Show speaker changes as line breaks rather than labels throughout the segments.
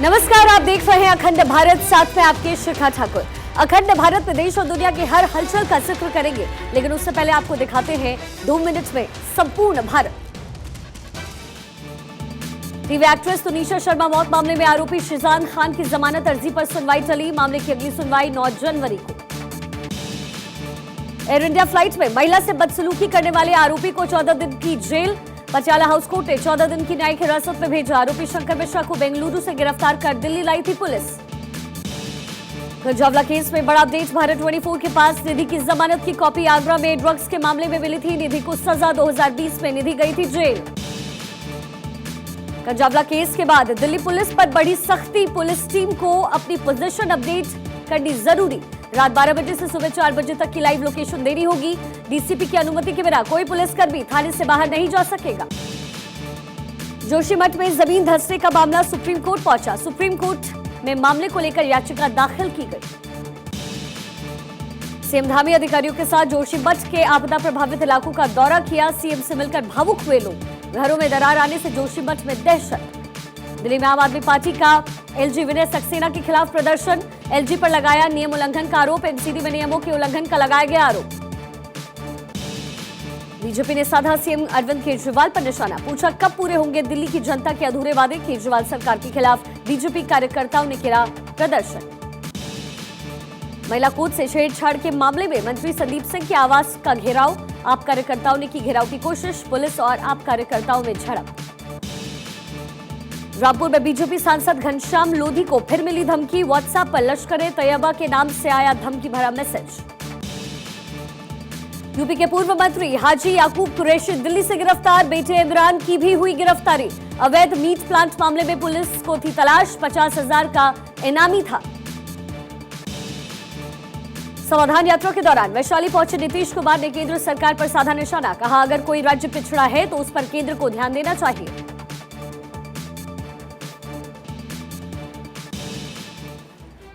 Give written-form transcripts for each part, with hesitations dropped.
नमस्कार, आप देख रहे हैं अखंड भारत, साथ में आपके शिखा ठाकुर। अखंड भारत में देश और दुनिया की हर हलचल का जिक्र करेंगे, लेकिन उससे पहले आपको दिखाते हैं 2 मिनट में संपूर्ण भारत। टीवी एक्ट्रेस तुनिशा शर्मा मौत मामले में आरोपी शिजान खान की जमानत अर्जी पर सुनवाई टली। मामले की अगली सुनवाई 9 जनवरी को। एयर इंडिया फ्लाइट में महिला से बदसलूकी करने वाले आरोपी को 14 दिन की जेल। पटियाला हाउस कोर्ट ने 14 दिन की न्यायिक हिरासत में भेजा। आरोपी शंकर मिश्रा को बेंगलुरु से गिरफ्तार कर दिल्ली लाई थी पुलिस। खरजावला केस में बड़ा अपडेट। भारत 24 के पास निधि की जमानत की कॉपी। आगरा में ड्रग्स के मामले में मिली थी निधि को सजा। 2020 में निधि गई थी जेल। खरजावला केस के बाद दिल्ली पुलिस पर बड़ी सख्ती। पुलिस टीम को अपनी पोजीशन अपडेट करनी जरूरी। रात 12 बजे से सुबह 4 बजे तक की लाइव लोकेशन देनी होगी। डीसीपी की अनुमति के बिना कोई पुलिसकर्मी थाने से बाहर नहीं जा सकेगा। जोशीमठ में जमीन धंसने का मामला सुप्रीम कोर्ट पहुंचा। सुप्रीम कोर्ट में मामले को लेकर याचिका दाखिल की गई। सीएम धामी अधिकारियों के साथ जोशीमठ के आपदा प्रभावित इलाकों का दौरा किया। सीएम से मिलकर भावुक हुए लोग। घरों में दरार आने से जोशीमठ में दहशत। दिल्ली में आम आदमी पार्टी का एलजी विनय सक्सेना के खिलाफ प्रदर्शन। एलजी पर लगाया नियम उल्लंघन का आरोप। एनसीडी में नियमों के उल्लंघन का लगाया गया आरोप। बीजेपी ने साधा सीएम अरविंद केजरीवाल पर निशाना। पूछा कब पूरे होंगे दिल्ली की जनता के अधूरे वादे। केजरीवाल सरकार के खिलाफ बीजेपी कार्यकर्ताओं ने किया प्रदर्शन। महिला कोर्ट से छेड़छाड़ के मामले में मंत्री संदीप सिंह के आवास का घेराव। आप कार्यकर्ताओं ने की घेराव की कोशिश। पुलिस और आप कार्यकर्ताओं में झड़प। रामपुर में बीजेपी सांसद घनश्याम लोधी को फिर मिली धमकी। व्हाट्सएप पर लश्कर तैयबा के नाम से आया धमकी भरा मैसेज। यूपी के पूर्व मंत्री हाजी याकूब कुरैशी दिल्ली से गिरफ्तार। बेटे इमरान की भी हुई गिरफ्तारी। अवैध मीट प्लांट मामले में पुलिस को थी तलाश। 50,000 का इनामी था। समाधान यात्रा के दौरान वैशाली पहुंचे नीतीश कुमार ने केंद्र सरकार पर साधा निशाना। कहा अगर कोई राज्य पिछड़ा है तो उस पर केंद्र को ध्यान देना चाहिए।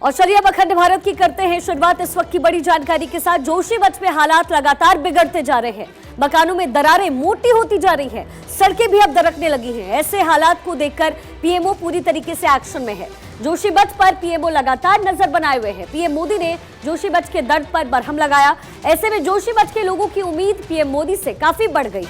और चलिए अब अखंड भारत की करते हैं शुरुआत इस वक्त की बड़ी जानकारी के साथ। जोशीमठ में हालात लगातार बिगड़ते जा रहे हैं। मकानों में दरारें मोटी होती जा रही हैं। सड़कें भी अब दरकने लगी हैं। ऐसे हालात को देखकर पीएमओ पूरी तरीके से एक्शन में है। जोशीमठ पर पीएमओ लगातार नजर बनाए हुए हैं। पीएम मोदी ने जोशीमठ के दर्द पर बरहम लगाया। ऐसे में जोशीमठ के लोगों की उम्मीद पीएम मोदी से काफी बढ़ गई।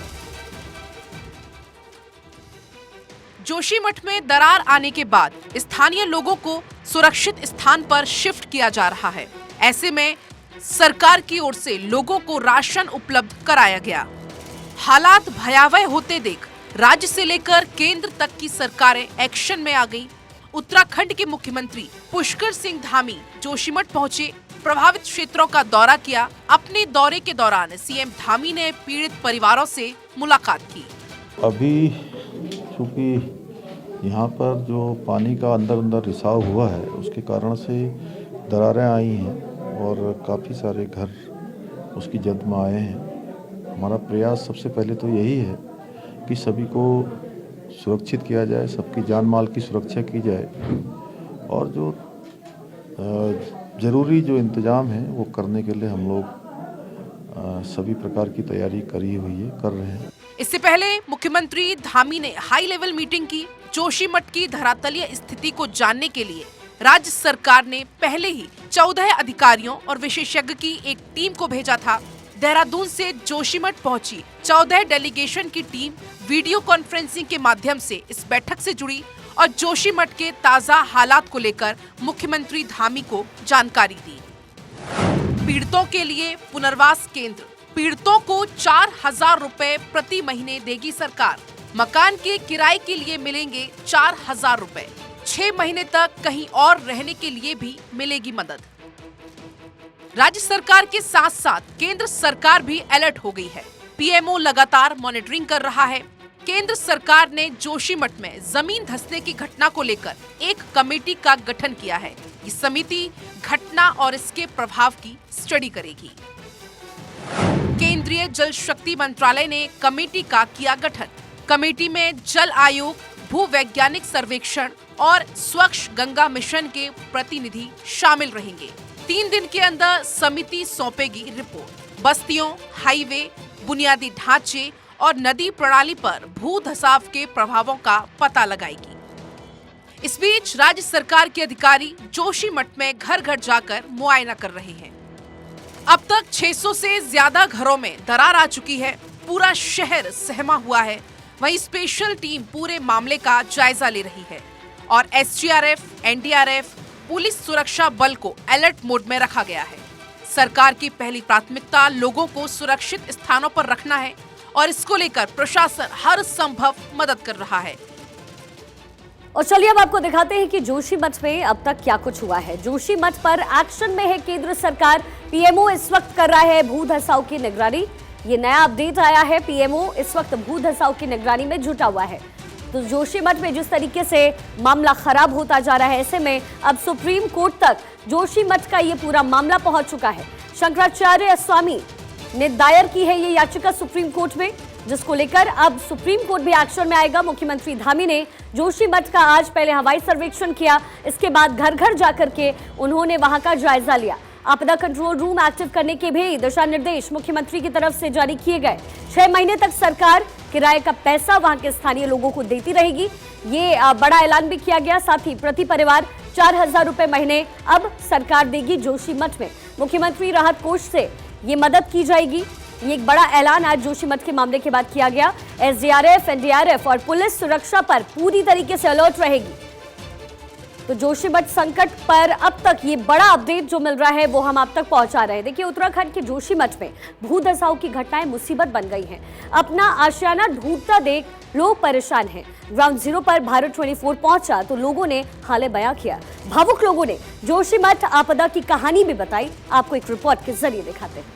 जोशीमठ में दरार आने के बाद स्थानीय लोगों को सुरक्षित स्थान पर शिफ्ट किया जा रहा है। ऐसे में सरकार की ओर से लोगों को राशन उपलब्ध कराया गया। हालात भयावह होते देख राज्य से लेकर केंद्र तक की सरकारें एक्शन में आ गई। उत्तराखंड के मुख्यमंत्री पुष्कर सिंह धामी जोशीमठ पहुंचे, प्रभावित क्षेत्रों का दौरा किया। अपने दौरे के दौरान सीएम धामी ने पीड़ित परिवारों से मुलाकात की।
अभी चूँकि यहाँ पर जो पानी का अंदर रिसाव हुआ है उसके कारण से दरारें आई हैं और काफ़ी सारे घर उसकी जद में आए हैं। हमारा प्रयास सबसे पहले तो यही है कि सभी को सुरक्षित किया जाए, सबकी जान माल की सुरक्षा की जाए और जो ज़रूरी जो इंतज़ाम है वो करने के लिए हम लोग सभी प्रकार की तैयारी कर रहे हैं।
इससे पहले मुख्यमंत्री धामी ने हाई लेवल मीटिंग की। जोशीमठ की धरातलीय स्थिति को जानने के लिए राज्य सरकार ने पहले ही 14 अधिकारियों और विशेषज्ञ की एक टीम को भेजा था। देहरादून से जोशीमठ पहुंची 14 डेलीगेशन की टीम वीडियो कॉन्फ्रेंसिंग के माध्यम से इस बैठक से जुड़ी और जोशीमठ के ताजा हालात को लेकर मुख्यमंत्री धामी को जानकारी दी। पीड़ितों के लिए पुनर्वास केंद्र। पीड़ितों को 4,000 रुपए प्रति महीने देगी सरकार। मकान के किराए के लिए मिलेंगे 4,000 रुपए। 6 महीने तक कहीं और रहने के लिए भी मिलेगी मदद। राज्य सरकार के साथ साथ केंद्र सरकार भी अलर्ट हो गई है। पीएमओ लगातार मॉनिटरिंग कर रहा है। केंद्र सरकार ने जोशीमठ में जमीन धंसने की घटना को लेकर एक कमेटी का गठन किया है। ये समिति घटना और इसके प्रभाव की स्टडी करेगी। केंद्रीय जल शक्ति मंत्रालय ने कमेटी का किया गठन। कमेटी में जल आयोग, भूवैज्ञानिक सर्वेक्षण और स्वच्छ गंगा मिशन के प्रतिनिधि शामिल रहेंगे। 3 दिन के अंदर समिति सौंपेगी रिपोर्ट। बस्तियों, हाईवे, बुनियादी ढांचे और नदी प्रणाली पर भू धसाव के प्रभावों का पता लगाएगी। इस बीच राज्य सरकार के अधिकारी जोशीमठ में घर घर जाकर मुआयना कर रहे हैं। अब तक 600 से ज्यादा घरों में दरार आ चुकी है। पूरा शहर सहमा हुआ है। वहीं स्पेशल टीम पूरे मामले का जायजा ले रही है और एसडीआरएफ, एनडीआरएफ, पुलिस सुरक्षा बल को अलर्ट मोड में रखा गया है। सरकार की पहली प्राथमिकता लोगों को सुरक्षित स्थानों पर रखना है और इसको लेकर प्रशासन हर संभव मदद कर रहा है।
और चलिए अब आपको दिखाते हैं कि जोशीमठ में अब तक क्या कुछ हुआ है। जोशीमठ पर एक्शन में है केंद्र सरकार। पीएमओ इस वक्त कर रहा है भू धसाव की निगरानी। ये नया अपडेट आया है। पीएमओ इस वक्त भू धसाव की निगरानी में जुटा हुआ है। तो जोशीमठ में जिस तरीके से मामला खराब होता जा रहा है, ऐसे में अब सुप्रीम कोर्ट तक जोशीमठ का ये पूरा मामला पहुंच चुका है। शंकराचार्य स्वामी ने दायर की है ये याचिका सुप्रीम कोर्ट में, जिसको लेकर अब सुप्रीम कोर्ट भी एक्शन में आएगा। मुख्यमंत्री धामी ने जोशीमठ का आज पहले हवाई सर्वेक्षण किया, इसके बाद घर घर जाकर के उन्होंने वहां का जायजा लिया। आपदा कंट्रोल रूम एक्टिव करने के भी दिशा निर्देश मुख्यमंत्री की तरफ से जारी किए गए। 6 महीने तक सरकार किराए का पैसा वहां के स्थानीय लोगों को देती रहेगी, ये बड़ा ऐलान भी किया गया। साथ ही प्रति परिवार 4000 रुपए महीने अब सरकार देगी जोशीमठ में। मुख्यमंत्री राहत कोष से ये मदद की जाएगी। ये एक बड़ा ऐलान आज जोशीमठ के मामले के बाद किया गया। एसडीआरएफ, एनडीआरएफ और पुलिस सुरक्षा पर पूरी तरीके से अलर्ट रहेगी। तो जोशीमठ संकट पर अब तक ये बड़ा अपडेट जो मिल रहा है वो हम आप तक पहुंचा रहे हैं। देखिए, उत्तराखंड के जोशीमठ में भू धसाव की घटनाएं मुसीबत बन गई हैं। अपना आशियाना ढूंढता देख लोग परेशान हैं। ग्राउंड जीरो पर भारत 24 पहुंचा तो लोगों ने हाले बयां किया। भावुक लोगों ने जोशीमठ आपदा की कहानी भी बताई। आपको एक रिपोर्ट के जरिए दिखाते हैं।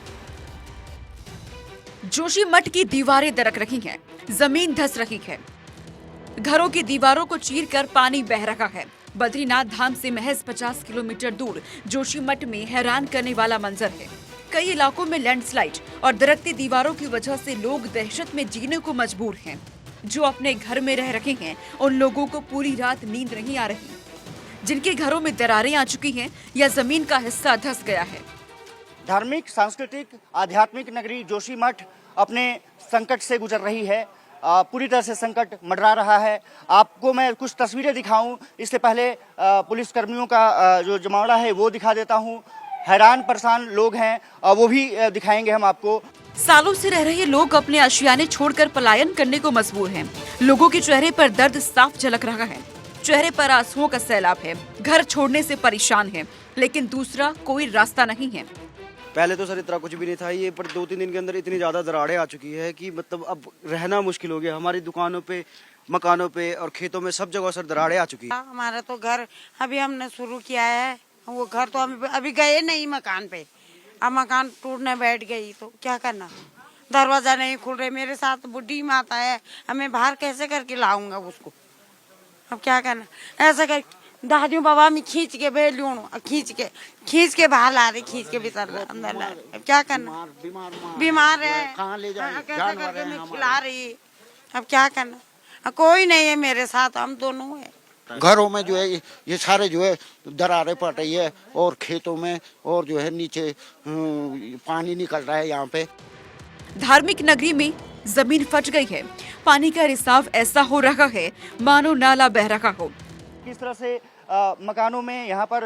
जोशीमठ की दीवारें दरक रही हैं, जमीन धंस रही है, घरों की दीवारों को चीरकर पानी बह रहा है। बद्रीनाथ धाम से महज 50 किलोमीटर दूर जोशीमठ में हैरान करने वाला मंजर है। कई इलाकों में लैंडस्लाइड और दरकती दीवारों की वजह से लोग दहशत में जीने को मजबूर हैं। जो अपने घर में रह रहे हैं उन लोगों को पूरी रात नींद नहीं आ रही। जिनके घरों में दरारें आ चुकी हैं या जमीन का हिस्सा धंस गया है।
धार्मिक, सांस्कृतिक, आध्यात्मिक नगरी जोशीमठ अपने संकट से गुजर रही है। पूरी तरह से संकट मंडरा रहा है। आपको मैं कुछ तस्वीरें दिखाऊं, इससे पहले पुलिस कर्मियों का जो जमावड़ा है वो दिखा देता हूं। हैरान परेशान लोग हैं, वो भी दिखाएंगे हम आपको।
सालों से रह रहे लोग अपने आशियाने छोड़कर पलायन करने को मजबूर हैं। लोगों के चेहरे पर दर्द साफ झलक रहा है। चेहरे पर आंसुओं का सैलाब है। घर छोड़ने से परेशान है, लेकिन दूसरा कोई रास्ता नहीं है।
पहले तो सर इतना कुछ भी नहीं था, ये पर 2-3 दिन के अंदर इतनी ज़्यादा दरारें आ चुकी है कि मतलब अब रहना मुश्किल हो गया। हमारी दुकानों पे, मकानों पे और खेतों में सब जगह सर दरारें आ चुकी है।
हमारा तो घर अभी हमने शुरू किया है, वो घर तो हम अभी गए नहीं मकान पे। अब मकान टूटने बैठ गई तो क्या करना, दरवाजा नहीं खुल रहे। मेरे साथ बुढ़ी माता है, हमें बाहर कैसे करके लाऊंगा उसको। अब क्या करना, ऐसा कर दादियों बाबा में खींच के भेज लूँ, खींच के बाहर ला रहे, खींच के भीतर अंदर ला रहे। अब क्या करना, बीमार है, कैसे करके मैं खिला रही। अब क्या करना, कोई नहीं है मेरे साथ, हम दोनों है।
घरों में जो है ये सारे जो है दरारें पड़ रही है और खेतों में और जो है नीचे पानी निकल रहा है। यहाँ पे
धार्मिक नगरी में जमीन फट गई है। पानी का रिसाव ऐसा हो रहा है मानो नाला बह रहा हो।
किस तरह से मकानों में यहाँ पर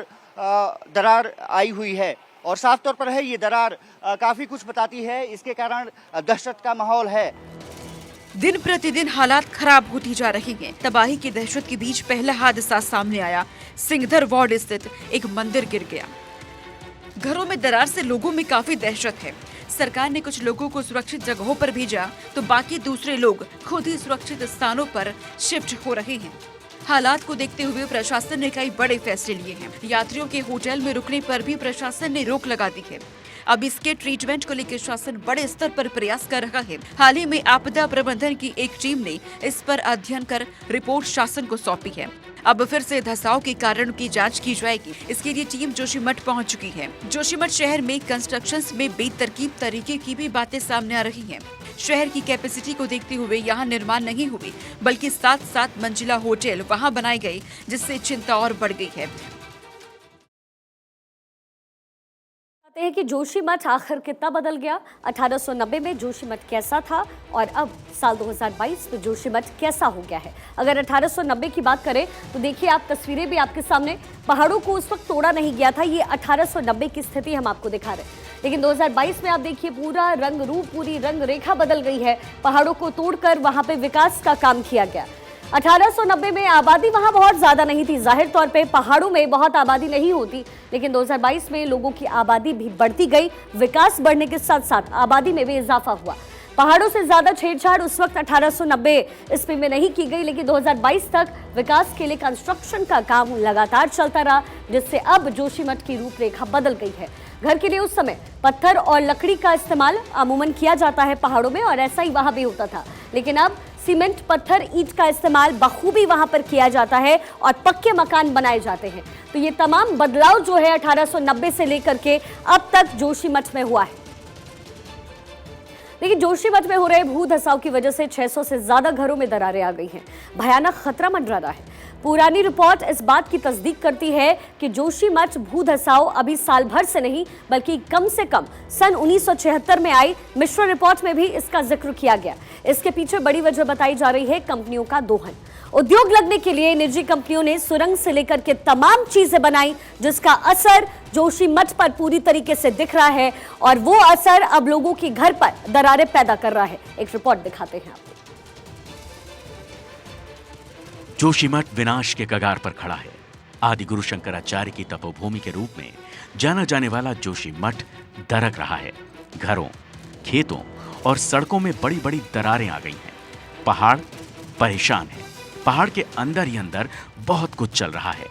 दरार आई हुई है और साफ तौर पर है ये दरार काफी कुछ बताती है। इसके कारण दहशत का माहौल है।
दिन प्रतिदिन हालात खराब होती जा रही हैं। तबाही की दहशत के बीच पहला हादसा सामने आया। सिंगधर वार्ड स्थित एक मंदिर गिर गया। घरों में दरार से लोगों में काफी दहशत है। सरकार ने कुछ लोगों को सुरक्षित जगहों पर भेजा तो बाकी दूसरे लोग खुद ही सुरक्षित स्थानों पर शिफ्ट हो रहे हैं। हालात को देखते हुए प्रशासन ने कई बड़े फैसले लिए हैं। यात्रियों के होटल में रुकने पर भी प्रशासन ने रोक लगा दी है। अब इसके ट्रीटमेंट को लेकर शासन बड़े स्तर पर प्रयास कर रहा है। हाल ही में आपदा प्रबंधन की एक टीम ने इस पर अध्ययन कर रिपोर्ट शासन को सौंपी है। अब फिर से धसाव के कारण की जांच की जाएगी। इसके लिए टीम जोशीमठ पहुंच चुकी है। जोशीमठ शहर में कंस्ट्रक्शंस में बेतरकीब तरीके की भी बातें सामने आ रही हैं। शहर की कैपेसिटी को देखते हुए यहाँ निर्माण नहीं हुए, बल्कि 7-7 मंजिला होटल वहाँ बनाए गए, जिससे चिंता और बढ़ गई है।
जानते हैं कि जोशीमठ आखिर कितना बदल गया। 1890 में जोशीमठ कैसा था और अब साल 2022 में जोशीमठ कैसा हो गया है। अगर 1890 की बात करें तो देखिए आप, तस्वीरें भी आपके सामने। पहाड़ों को उस वक्त तोड़ा नहीं गया था, ये 1890 की स्थिति हम आपको दिखा रहे हैं। लेकिन 2022 में आप देखिए पूरा रंग रूप, पूरी रंग रेखा बदल गई है। पहाड़ों को तोड़कर वहां पे विकास का काम किया गया। 1890 में आबादी वहां बहुत ज्यादा नहीं थी। जाहिर तौर पे पहाड़ों में बहुत आबादी नहीं होती, लेकिन 2022 में लोगों की आबादी भी बढ़ती गई। विकास बढ़ने के साथ साथ आबादी में भी इजाफा हुआ। पहाड़ों से ज्यादा छेड़छाड़ उस वक्त 1890 ईस्वी में नहीं की गई, लेकिन 2022 तक विकास के लिए कंस्ट्रक्शन का काम लगातार चलता रहा, जिससे अब जोशीमठ की रूपरेखा बदल गई है। घर के लिए उस समय पत्थर और लकड़ी का इस्तेमाल अमूमन किया जाता है पहाड़ों में, और ऐसा ही वहां भी होता था। लेकिन अब सीमेंट, पत्थर, ईंट का इस्तेमाल बखूबी वहां पर किया जाता है और पक्के मकान बनाए जाते हैं। तो ये तमाम बदलाव जो है 1890 से लेकर के अब तक जोशीमठ में हुआ है। लेकिन जोशीमठ में हो रहे भू धसाव की वजह से 600 से ज्यादा घरों में दरारें आ गई हैं। भयानक खतरा मंडरा रहा है। पुरानी रिपोर्ट इस बात की तस्दीक करती है कि जोशीमठ भू धसाव अभी साल भर से नहीं, बल्कि कम से कम सन 1976 में आई मिश्र रिपोर्ट में भी इसका जिक्र किया गया। इसके पीछे बड़ी वजह बताई जा रही है कंपनियों का दोहन। उद्योग लगने के लिए निजी कंपनियों ने सुरंग से लेकर के तमाम चीजें बनाई, जिसका असर जोशीमठ पर पूरी तरीके से दिख रहा है, और वो असर अब लोगों के घर पर दरारें पैदा कर रहा है। एक रिपोर्ट दिखाते हैं आपको।
जोशीमठ विनाश के कगार पर खड़ा है। आदि गुरु शंकराचार्य की तपोभूमि के रूप में जाना जाने वाला जोशीमठ दरक रहा है। घरों, खेतों और सड़कों में बड़ी बड़ी दरारें आ गई हैं। पहाड़ परेशान है। पहाड़ के अंदर ही अंदर बहुत कुछ चल रहा है।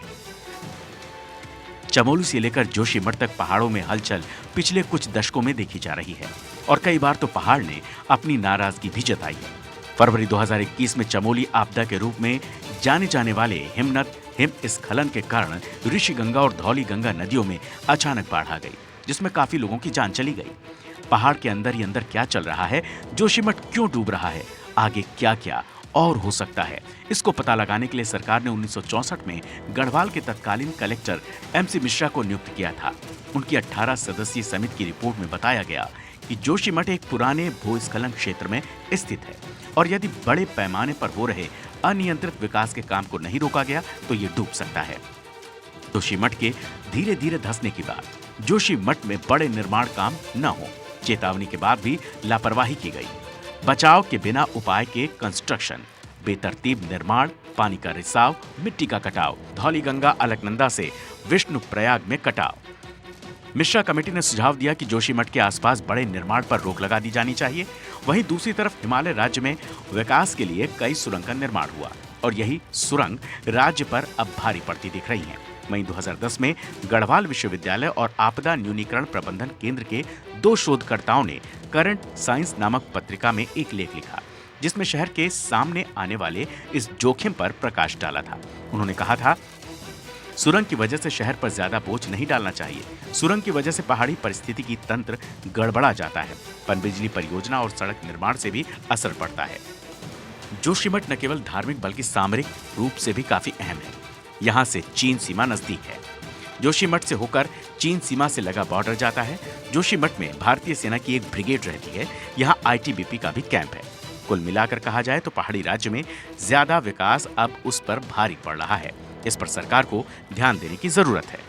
चमोली से लेकर जोशीमठ तक पहाड़ों में हलचल पिछले कुछ दशकों में देखी जा रही है, और कई बार तो पहाड़ ने अपनी नाराजगी भी जताई है। फरवरी 2021 में चमोली आपदा के रूप में जाने जाने वाले हिमस्खलन के कारण ऋषिगंगा और धौली गंगा नदियों में अचानक बाढ़ आ गई, जिसमें काफी लोगों की जान चली गई। पहाड़ के अंदर ही अंदर क्या चल रहा है, जोशीमठ क्यों डूब रहा है, आगे क्या क्या और हो सकता है, इसको पता लगाने के लिए सरकार ने 1964 में गढ़वाल के तत्कालीन कलेक्टर MC मिश्रा को नियुक्त किया था। उनकी 18 सदस्यीय समिति की रिपोर्ट में बताया गया कि जोशीमठ एक पुराने भूस्खलन क्षेत्र में स्थित है, और यदि बड़े पैमाने पर हो रहे अनियंत्रित विकास के काम को नहीं रोका गया तो ये डूब सकता है। जोशीमठ के धीरे धीरे धंसने की बात, जोशीमठ में बड़े निर्माण काम न हो, चेतावनी के बाद भी लापरवाही की गई। बचाव के बिना उपाय के कंस्ट्रक्शन, बेतरतीब निर्माण, पानी का रिसाव, मिट्टी का कटाव, धौली गंगा अलकनंदा से विष्णु प्रयाग में कटाव। मिश्रा कमेटी ने सुझाव दिया कि जोशीमठ के आसपास बड़े निर्माण पर रोक लगा दी जानी चाहिए। वहीं दूसरी तरफ हिमालय राज्य में विकास के लिए कई सुरंग का निर्माण हुआ, और यही सुरंग राज्य पर अब भारी पड़ती दिख रही हैं। वहीं 2010 में गढ़वाल विश्वविद्यालय और आपदा न्यूनीकरण प्रबंधन केंद्र के 2 शोधकर्ताओं ने करंट साइंस नामक पत्रिका में एक लेख लिखा, जिसमें शहर के सामने आने वाले इस जोखिम पर प्रकाश डाला था। उन्होंने कहा था, सुरंग की वजह से शहर पर ज्यादा बोझ नहीं डालना चाहिए। सुरंग की वजह से पहाड़ी परिस्थितिकी तंत्र गड़बड़ा जाता है। पनबिजली परियोजना और सड़क निर्माण से भी असर पड़ता है। जोशीमठ न केवल धार्मिक बल्कि सामरिक रूप से भी काफी अहम है। यहाँ से चीन सीमा नजदीक है। जोशीमठ से होकर चीन सीमा से लगा बॉर्डर जाता है। जोशीमठ में भारतीय सेना की एक ब्रिगेड रहती है। यहाँ ITBP का भी कैंप है। कुल मिलाकर कहा जाए तो पहाड़ी राज्य में ज्यादा विकास अब उस पर भारी पड़ रहा है। इस पर सरकार को ध्यान देने की जरूरत है।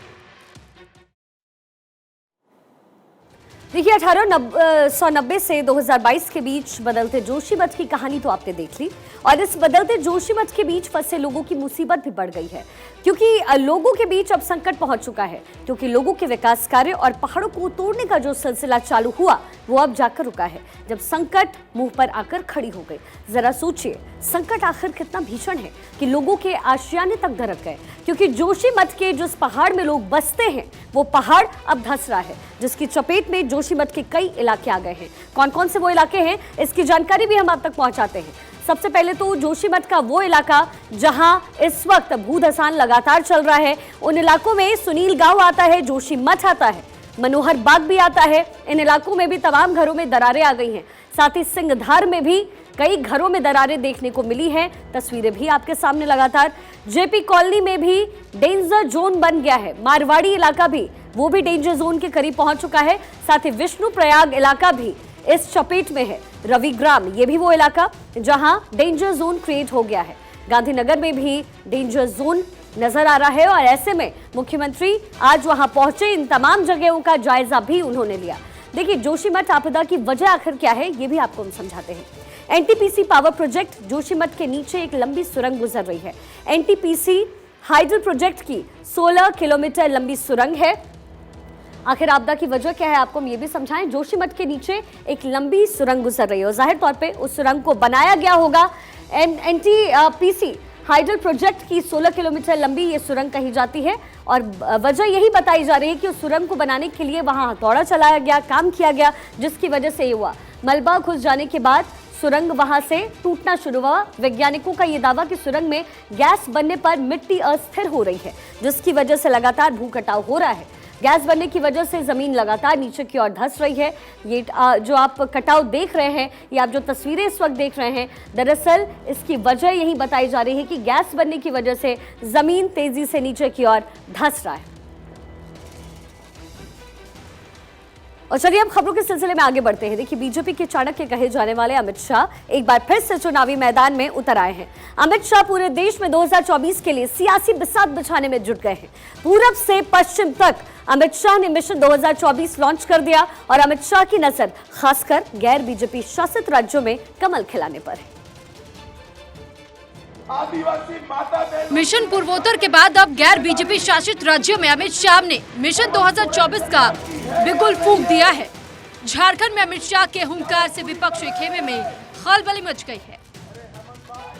देखिए 1890 से 2022 के बीच बदलते जोशीमठ की कहानी तो आपने देख ली, और इस बदलते जोशीमठ के बीच फंसे लोगों की मुसीबत भी बढ़ गई है, क्योंकि लोगों के बीच अब संकट पहुंच चुका है। क्योंकि लोगों के विकास कार्य और पहाड़ों को तोड़ने का जो सिलसिला चालू हुआ वो अब जाकर रुका है, जब संकट मुंह पर आकर खड़ी हो गई। जरा सोचिए, संकट आखिर कितना भीषण है कि लोगों के आशियाने तक दरक गए, क्योंकि जोशीमठ के जिस पहाड़ में लोग बसते हैं वो पहाड़ अब धंस रहा है, जिसकी चपेट में जोशीमठ के कई इलाके आ गए हैं। कौन कौन से वो इलाके हैं, इसकी जानकारी भी हम आप तक पहुंचाते हैं। सबसे पहले तो जोशीमठ का वो इलाका जहां इस वक्त भूधसान लगातार चल रहा है, उन इलाकों में सुनील गांव आता है, जोशीमठ आता है, मनोहर बाग भी आता है। इन इलाकों में भी तमाम घरों में दरारें आ गई हैं। साथ ही सिंहधार में भी कई घरों में दरारें देखने को मिली हैं। तस्वीरें भी आपके सामने लगातार। JP कॉलोनी में भी डेंजर जोन बन गया है। मारवाड़ी इलाका भी वो भी डेंजर जोन के करीब पहुंच चुका है। साथ ही विष्णु प्रयाग इलाका भी इस चपेट में है। रविग्राम ये भी वो इलाका जहां डेंजर जोन क्रिएट हो गया है। गांधीनगर में भी डेंजर जोन नजर आ रहा है और ऐसे में मुख्यमंत्री आज वहां पहुंचे, इन तमाम जगहों का जायजा भी उन्होंने लिया। देखिए, जोशीमठ आपदा की वजह आखिर क्या है, ये भी आपको हम समझाते हैं। एनटीपीसी पावर प्रोजेक्ट जोशीमठ के नीचे एक लंबी सुरंग गुजर रही है। एनटीपीसी हाइडल प्रोजेक्ट की 16 किलोमीटर लंबी सुरंग है। आखिर आपदा की वजह क्या है, आपको हम ये भी समझाएं। जोशीमठ के नीचे एक लंबी सुरंग गुजर रही है और जाहिर तौर पे उस सुरंग को बनाया गया होगा। एनटीपीसी हाइडल प्रोजेक्ट की 16 किलोमीटर लंबी ये सुरंग कही जाती है और वजह यही बताई जा रही है कि उस सुरंग को बनाने के लिए वहां हथौड़ा चलाया गया, काम किया गया, जिसकी वजह से ये हुआ। मलबा घुस जाने के बाद सुरंग वहां से टूटना शुरू हुआ। वैज्ञानिकों का यह दावा कि सुरंग में गैस बनने पर मिट्टी अस्थिर हो रही है, जिसकी वजह से लगातार भूकटाव हो रहा है। गैस बनने की वजह से जमीन लगातार नीचे की ओर धंस रही है। ये जो आप कटाव देख रहे हैं, ये आप जो तस्वीरें इस वक्त देख रहे हैं, दरअसल इसकी वजह यही बताई जा रही है कि गैस बनने की वजह से जमीन तेजी से नीचे की ओर धंस रहा है। और चलिए अब खबरों के सिलसिले में आगे बढ़ते हैं। देखिए, बीजेपी के चाणक्य कहे जाने वाले अमित शाह एक बार फिर से चुनावी मैदान में उतर आए हैं। अमित शाह पूरे देश में 2024 के लिए सियासी बिसात बिछाने में जुट गए हैं। पूरब से पश्चिम तक अमित शाह ने मिशन 2024 लॉन्च कर दिया और अमित शाह की नजर खासकर गैर बीजेपी शासित राज्यों में कमल खिलाने पर है।
मिशन पूर्वोत्तर के बाद अब गैर बीजेपी शासित राज्यों में अमित शाह ने मिशन 2024 का बिगुल फूंक दिया है। झारखंड में अमित शाह के हुंकार से विपक्षी खेमे में खलबली मच गई है।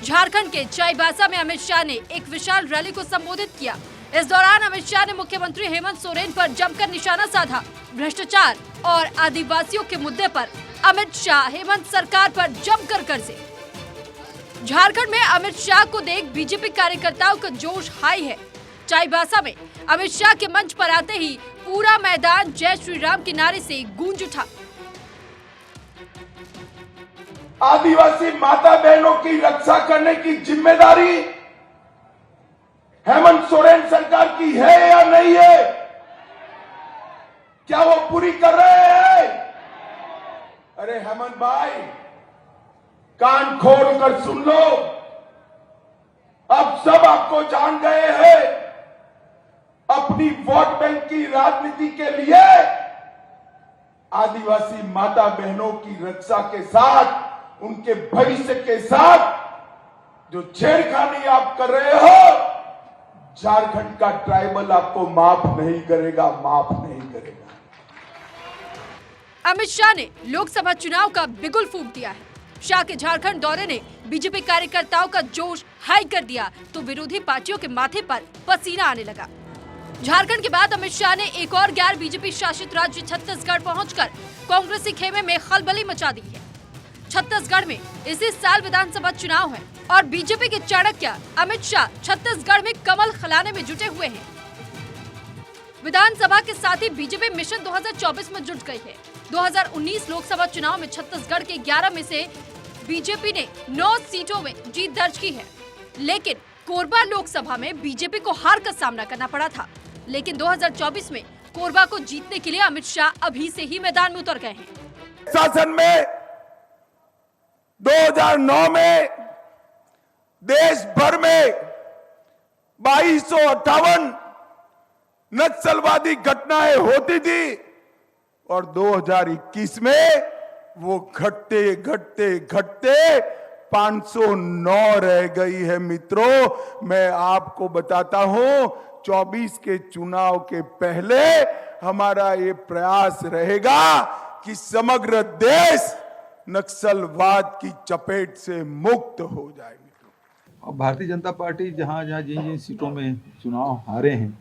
झारखंड के चाईबासा में अमित शाह ने एक विशाल रैली को संबोधित किया। इस दौरान अमित शाह ने मुख्यमंत्री हेमंत सोरेन पर जमकर निशाना साधा। भ्रष्टाचार और आदिवासियों के मुद्दे पर अमित शाह हेमंत सरकार पर जमकर कर्जे। झारखंड में अमित शाह को देख बीजेपी कार्यकर्ताओं का जोश हाई है। चाईबासा में अमित शाह के मंच पर आते ही पूरा मैदान जय श्री राम के नारे से गूंज उठा।
आदिवासी माता बहनों की रक्षा करने की जिम्मेदारी हेमंत सोरेन सरकार की है या नहीं है? क्या वो पूरी कर रहे हैं? अरे हेमंत भाई, कान खोल कर सुन लो, अब सब आपको जान गए हैं। अपनी वोट बैंक की राजनीति के लिए आदिवासी माता बहनों की रक्षा के साथ, उनके भविष्य के साथ जो छेड़खानी आप कर रहे हो, झारखंड का ट्राइबल आपको माफ नहीं करेगा, माफ नहीं करेगा।
अमित शाह ने लोकसभा चुनाव का बिगुल फूंक दिया है। शाह के झारखंड दौरे ने बीजेपी कार्यकर्ताओं का जोश हाई कर दिया तो विरोधी पार्टियों के माथे पर पसीना आने लगा। झारखंड के बाद अमित शाह ने एक और गैर बीजेपी शासित राज्य छत्तीसगढ़ पहुंचकर कांग्रेसी खेमे में खलबली मचा दी है। छत्तीसगढ़ में इसी साल विधानसभा चुनाव है और बीजेपी के चाणक्य अमित शाह छत्तीसगढ़ में कमल खिलाने में जुटे हुए हैं। विधानसभा के साथ ही बीजेपी मिशन 2024 में जुट गई है। 2019 लोकसभा चुनाव में छत्तीसगढ़ के 11 में से बीजेपी ने 9 सीटों में जीत दर्ज की है, लेकिन कोरबा लोकसभा में बीजेपी को हार का सामना करना पड़ा था। लेकिन 2024 में कोरबा को जीतने के लिए अमित शाह अभी से ही मैदान में उतर गए हैं।
शासन में 2009 में देश भर में 2258 नक्सलवादी घटनाएं होती थी और 2021 में वो घटते घटते घटते 509 रह गई है। मित्रों, मैं आपको बताता हूं, 24 के चुनाव के पहले हमारा ये प्रयास रहेगा कि समग्र देश नक्सलवाद की चपेट से मुक्त हो जाए।
और भारतीय जनता पार्टी जहाँ जहाँ जिन जिन सीटों में चुनाव हारे हैं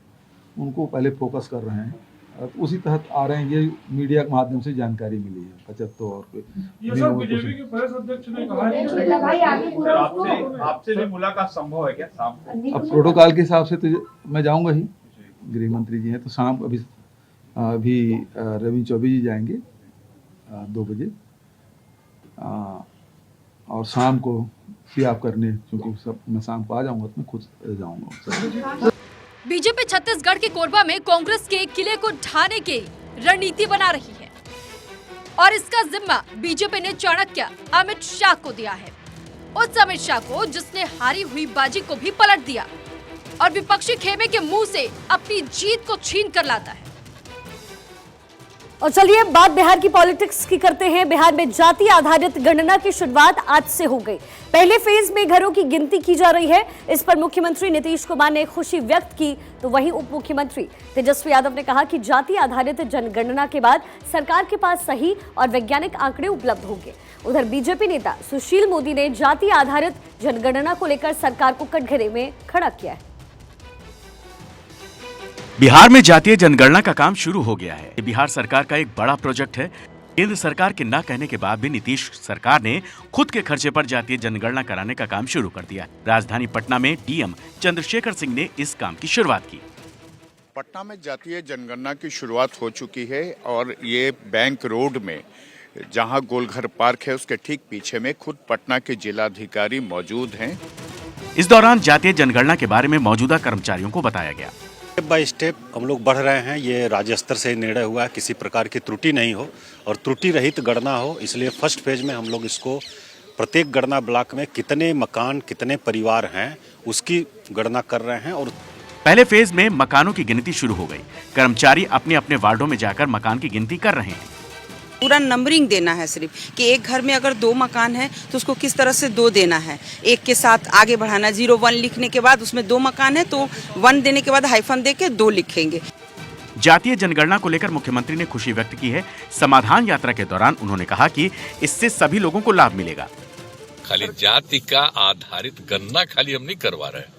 उनको पहले फोकस कर रहे हैं और उसी तहत आ रहे हैं। ये मीडिया के माध्यम से जानकारी मिली है 75 और
बीजेपी के प्रदेश अध्यक्ष ने कहा आपसे भी मुलाकात संभव है क्या शाम को?
अब प्रोटोकॉल के हिसाब से तो मैं जाऊंगा ही, गृह मंत्री जी हैं तो शाम अभी रविंद्र चौबे जी जाएंगे 2 बजे और शाम को सियाप करने, क्योंकि सब मैं शाम को आ जाऊंगा तो मैं खुद जाऊंगा।
बीजेपी छत्तीसगढ़ के कोरबा में कांग्रेस के किले को ढाने की रणनीति बना रही है और इसका जिम्मा बीजेपी ने चाणक्य अमित शाह को दिया है। उस अमित शाह को जिसने हारी हुई बाजी को भी पलट दिया और विपक्षी खेमे के मुंह से अपनी जीत को छीन कर लाता है।
और चलिए बात बिहार की पॉलिटिक्स की करते हैं। बिहार में जाति आधारित गणना की शुरुआत आज से हो गई। पहले फेज में घरों की गिनती की जा रही है। इस पर मुख्यमंत्री नीतीश कुमार ने खुशी व्यक्त की, तो वहीं उप मुख्यमंत्री तेजस्वी यादव ने कहा कि जाति आधारित जनगणना के बाद सरकार के पास सही और वैज्ञानिक आंकड़े उपलब्ध होंगे। उधर बीजेपी नेता सुशील मोदी ने जाति आधारित जनगणना को लेकर सरकार को कटघरे में खड़ा किया है।
बिहार में जातीय जनगणना का काम शुरू हो गया है। बिहार सरकार का एक बड़ा प्रोजेक्ट है। केंद्र सरकार के न कहने के बाद भी नीतीश सरकार ने खुद के खर्चे पर जातीय जनगणना कराने का काम शुरू कर दिया। राजधानी पटना में डीएम चंद्रशेखर सिंह ने इस काम की शुरुआत की।
पटना में जातीय जनगणना की शुरुआत हो चुकी है और ये बैंक रोड में जहां गोलघर पार्क है उसके ठीक पीछे में खुद पटना के जिलाधिकारी मौजूद हैं।
इस दौरान जातीय जनगणना के बारे में मौजूदा कर्मचारियों को बताया गया।
स्टेप बाय स्टेप हम लोग बढ़ रहे हैं। ये राज्य स्तर से निर्णय हुआ है, किसी प्रकार की त्रुटि नहीं हो और त्रुटि रहित गणना हो, इसलिए फर्स्ट फेज में हम लोग इसको प्रत्येक गणना ब्लॉक में कितने मकान कितने परिवार हैं उसकी गणना कर रहे हैं। और
पहले फेज में मकानों की गिनती शुरू हो गई। कर्मचारी अपने अपने वार्डों में जाकर मकान की गिनती कर रहे हैं।
पूरा नंबरिंग देना है सिर्फ कि एक घर में अगर 2 मकान है तो उसको किस तरह से 2 देना है, एक के साथ आगे बढ़ाना। 01 लिखने के बाद उसमें 2 मकान है तो 1 देने के बाद हाइफन दे के 2 लिखेंगे।
जातीय जनगणना को लेकर मुख्यमंत्री ने खुशी व्यक्त की है। समाधान यात्रा के दौरान उन्होंने कहा कि इससे सभी लोगों को लाभ मिलेगा।
खाली जाति का आधारित गणना खाली हम नहीं करवा रहे,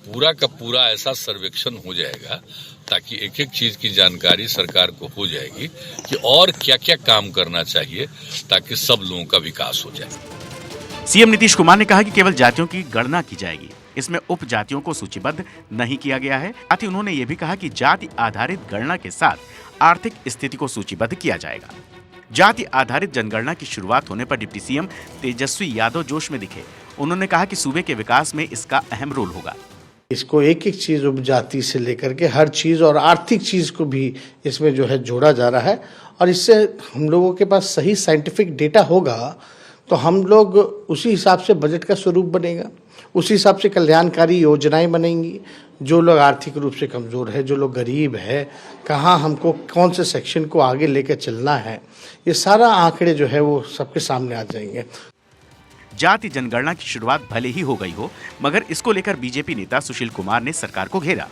पूरा का पूरा ऐसा सर्वेक्षण हो जाएगा ताकि एक एक चीज की जानकारी सरकार को हो जाएगी कि और क्या क्या काम करना चाहिए ताकि सब लोगों का विकास हो जाए।
सीएम नीतीश कुमार ने कहा कि केवल जातियों की गणना की जाएगी, इसमें उपजातियों को सूचीबद्ध नहीं किया गया है। साथ ही उन्होंने ये भी कहा कि जाति आधारित गणना के साथ आर्थिक स्थिति को सूचीबद्ध किया जाएगा। जाति आधारित जनगणना की शुरुआत होने पर डिप्टी सीएम तेजस्वी यादव जोश में दिखे। उन्होंने कहा कि सूबे के विकास में इसका अहम रोल होगा।
इसको एक एक चीज उपजाति से लेकर के हर चीज और आर्थिक चीज को भी इसमें जो है जोड़ा जा रहा है और इससे हम लोगों के पास सही साइंटिफिक डेटा होगा तो हम लोग उसी हिसाब से बजट का स्वरूप बनेगा, उसी हिसाब से कल्याणकारी योजनाएं बनेंगी। जो लोग आर्थिक रूप से कमजोर है, जो लोग गरीब है, कहाँ हमको कौन से सेक्शन को आगे लेकर चलना है, ये सारा आंकड़े जो है वो सबके सामने आ जाएंगे।
जाति जनगणना की शुरुआत भले ही हो गई हो, मगर इसको लेकर बीजेपी नेता सुशील कुमार ने सरकार को घेरा।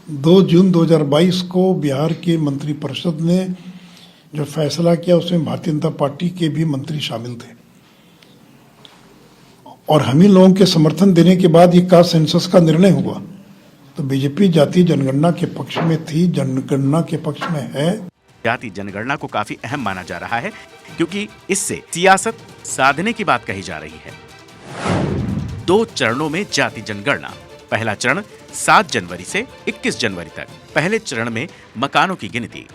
2 जून 2022 को बिहार के मंत्रिपरिषद ने जो फैसला किया उसमें भारतीय जनता पार्टी के भी मंत्री शामिल थे और हम ही लोगों के समर्थन देने के बाद ये कास्ट सेंसस का निर्णय हुआ तो बीजेपी जाति जनगणना के पक्ष में थी, जनगणना के पक्ष में है।
जाति जनगणना को काफी अहम माना जा रहा है क्योंकि इससे सियासत साधने की बात कही जा रही है। 2 चरणों में जाति जनगणना। पहला चरण 7 जनवरी से 21 जनवरी तक। पहले चरण में मकानों की गिनती।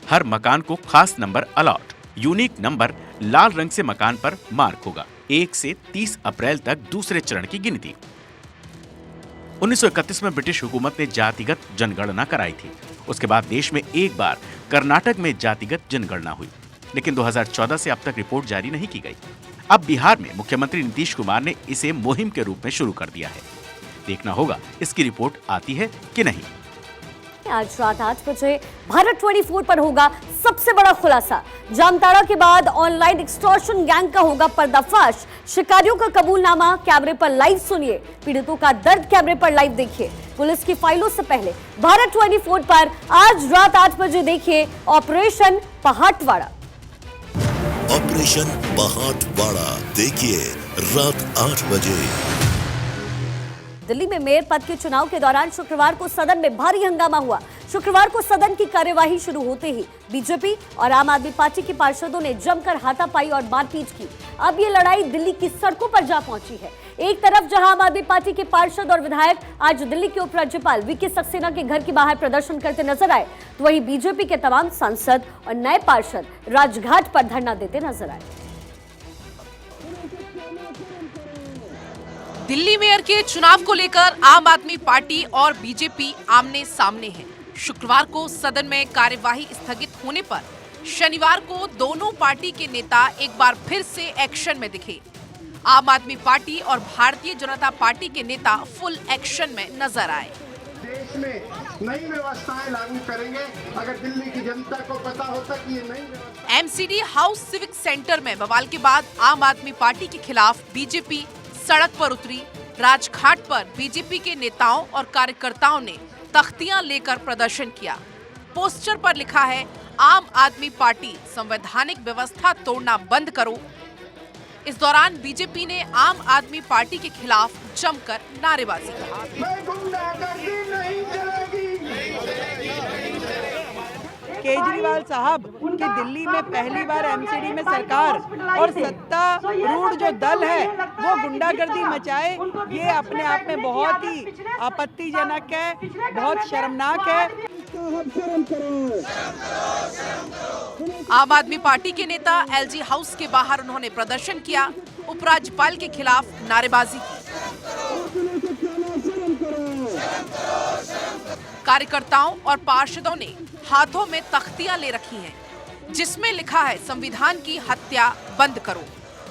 हर मकान को खास नंबर अलॉट, यूनिक नंबर लाल रंग से मकान पर मार्क होगा। 1 से 30 अप्रैल तक दूसरे चरण की गिनती। 1931 में ब्रिटिश हुकूमत ने जातिगत जनगणना कराई थी। उसके बाद देश में एक बार कर्नाटक में जातिगत जनगणना हुई, लेकिन 2014 से अब तक रिपोर्ट जारी नहीं की गई। अब बिहार में मुख्यमंत्री नीतीश कुमार ने इसे मुहिम के रूप में शुरू कर दिया है। देखना होगा इसकी रिपोर्ट आती है कि नहीं।
आज रात 8 बजे भारत 24 पर होगा सबसे बड़ा खुलासा। जामताड़ा के बाद ऑनलाइन एक्सटॉर्शन गैंग का होगा पर्दाफाश। शिकारियों का कबूलनामा कैमरे पर लाइव सुनिए, पीड़ितों का दर्द कैमरे पर लाइव देखिए। पुलिस की फाइलों से पहले भारत 24 पर आज रात 8 बजे देखिए ऑपरेशन पहाटवाड़ा।
ऑपरेशन पहाटवाड़ा देखिए रात 8 बजे।
दिल्ली में मेयर पद के चुनाव के दौरान शुक्रवार को सदन में भारी हंगामा हुआ। शुक्रवार को सदन की कार्यवाही शुरू होते ही बीजेपी और आम आदमी पार्टी के पार्षदों ने जमकर हाथापाई और मारपीट की। अब ये लड़ाई दिल्ली की सड़कों पर जा पहुंची है। एक तरफ जहां आम आदमी पार्टी के पार्षद और विधायक आज दिल्ली के उपराज्यपाल वीके सक्सेना के घर के बाहर प्रदर्शन करते नजर आए, तो वहीं बीजेपी के तमाम सांसद और नए पार्षद राजघाट पर धरना देते नजर आए।
दिल्ली मेयर के चुनाव को लेकर आम आदमी पार्टी और बीजेपी आमने सामने हैं। शुक्रवार को सदन में कार्यवाही स्थगित होने पर शनिवार को दोनों पार्टी के नेता एक बार फिर से एक्शन में दिखे। आम आदमी पार्टी और भारतीय जनता पार्टी के नेता फुल एक्शन में नजर आए।
देश में नई व्यवस्थाएं लागू करेंगे अगर दिल्ली की जनता को पता होता कि ये नई
एमसीडी हाउस सिविक सेंटर में बवाल के बाद आम आदमी पार्टी के खिलाफ बीजेपी सड़क पर उतरी। राजघाट पर बीजेपी के नेताओं और कार्यकर्ताओं ने तख्तियां लेकर प्रदर्शन किया। पोस्टर पर लिखा है, आम आदमी पार्टी संवैधानिक व्यवस्था तोड़ना बंद करो। इस दौरान बीजेपी ने आम आदमी पार्टी के खिलाफ जमकर नारेबाजी
केजरीवाल साहब की दिल्ली में पहली बार एमसीडी में सरकार और सत्तारूढ़ जो दल है वो गुंडागर्दी मचाए, ये अपने आप में बहुत ही आपत्तिजनक है, बहुत शर्मनाक है।
आम आदमी पार्टी के नेता एलजी हाउस के बाहर उन्होंने प्रदर्शन किया, उपराज्यपाल के खिलाफ नारेबाजी की। कार्यकर्ताओं और पार्षदों ने हाथों में तख्तियां ले रखी हैं, जिसमें लिखा है, संविधान की हत्या बंद करो।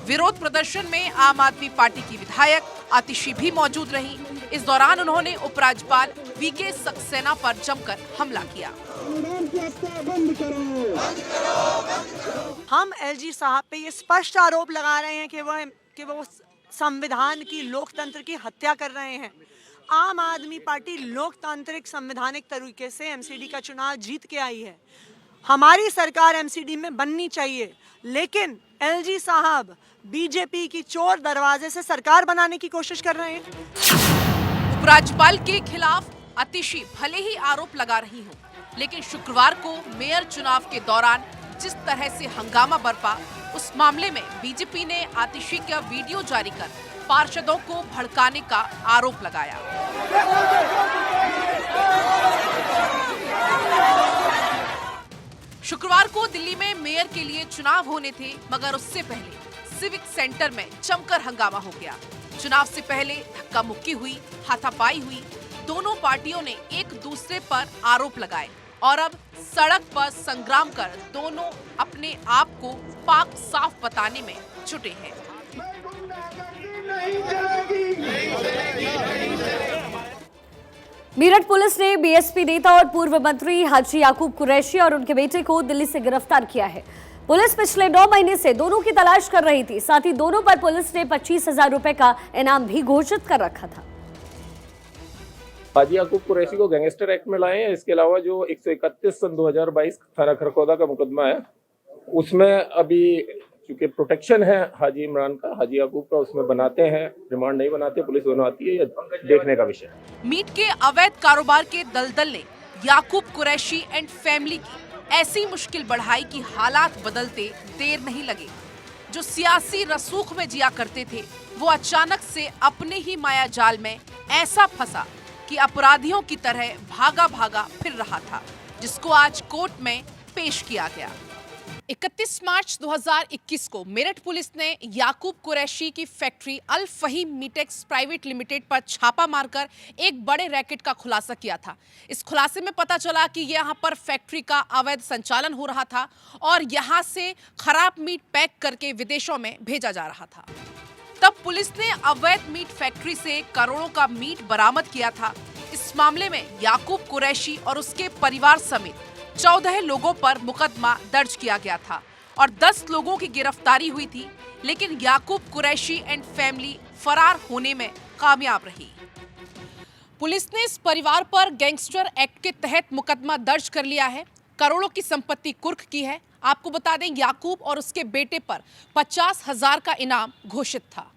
विरोध प्रदर्शन में आम आदमी पार्टी की विधायक आतिशी भी मौजूद रही। इस दौरान उन्होंने उपराज्यपाल वीके सक्सेना पर जमकर हमला किया।
हम एलजी साहब पे ये स्पष्ट आरोप लगा रहे हैं कि वो संविधान की, लोकतंत्र की हत्या कर रहे हैं। आम आदमी पार्टी लोकतांत्रिक संवैधानिक तरीके से एमसीडी का चुनाव जीत के आई है। हमारी सरकार एमसीडी में बननी चाहिए, लेकिन एलजी साहब बीजेपी की चोर दरवाजे से सरकार बनाने की कोशिश कर रहे हैं।
उपराज्यपाल के खिलाफ आतिशी भले ही आरोप लगा रही हो, लेकिन शुक्रवार को मेयर चुनाव के दौरान जिस तरह से हंगामा बरपा, उस मामले में बीजेपी ने आतिशी का वीडियो जारी कर पार्षदों को भड़काने का आरोप लगाया। शुक्रवार को दिल्ली में मेयर के लिए चुनाव होने थे, मगर उससे पहले सिविक सेंटर में जमकर हंगामा हो गया। चुनाव से पहले धक्का मुक्की हुई, हाथापाई हुई। दोनों पार्टियों ने एक दूसरे पर आरोप लगाए और अब सड़क पर संग्राम कर दोनों अपने आप को पाक साफ बताने में जुटे हैं।
मेरठ पुलिस ने बीएसपी नेता और पूर्व मंत्री हाजी याकूब कुरैशी और उनके बेटे को दिल्ली से गिरफ्तार किया है। पुलिस पिछले 9 महीने से दोनों की तलाश कर रही थी। साथ ही दोनों पर पुलिस ने 25,000 रुपए का इनाम भी घोषित कर रखा था।
हाजी याकूब कुरैशी को गैंगस्टर एक्ट में लाए हैं। इसके अलावा जो 131 सन 2022 थाना खरखौदा का मुकदमा है, उसमें अभी चूंकि प्रोटेक्शन है हाजी इमरान का, हाजी याकूब का, उसमें बनाते हैं, रिमांड नहीं बनाते, पुलिस बनवाती है, ये देखने का विषय।
मीट के अवैध कारोबार के दलदल ने याकूब कुरैशी एंड फैमिली की ऐसी मुश्किल बढ़ाई कि हालात बदलते देर नहीं लगे। जो सियासी रसूख में जिया करते थे, वो अचानक से अपने ही माया जाल में ऐसा फंसा कि अपराधियों की तरह भागा भागा फिर रहा था, जिसको आज कोर्ट में पेश किया गया। 31 मार्च 2021 को मेरठ पुलिस ने याकूब कुरैशी की फैक्ट्री अल फहीम मीटेक्स प्राइवेट लिमिटेड पर छापा मारकर एक बड़े रैकेट का खुलासा किया था। इस खुलासे में पता चला कि यहाँ पर फैक्ट्री का अवैध संचालन हो रहा था और यहाँ से खराब मीट पैक करके विदेशों में भेजा जा रहा था। तब पुलिस ने अवैध मीट फैक्ट्री से करोड़ों का मीट बरामद किया था। इस मामले में याकूब कुरैशी और उसके परिवार समेत 14 लोगों पर मुकदमा दर्ज किया गया था और 10 लोगों की गिरफ्तारी हुई थी, लेकिन याकूब कुरैशी एंड फैमिली फरार होने में कामयाब रही। पुलिस ने इस परिवार पर गैंगस्टर एक्ट के तहत मुकदमा दर्ज कर लिया है। करोड़ों की संपत्ति कुर्क की है। आपको बता दें, याकूब और उसके बेटे पर 50,000 का इनाम घोषित था।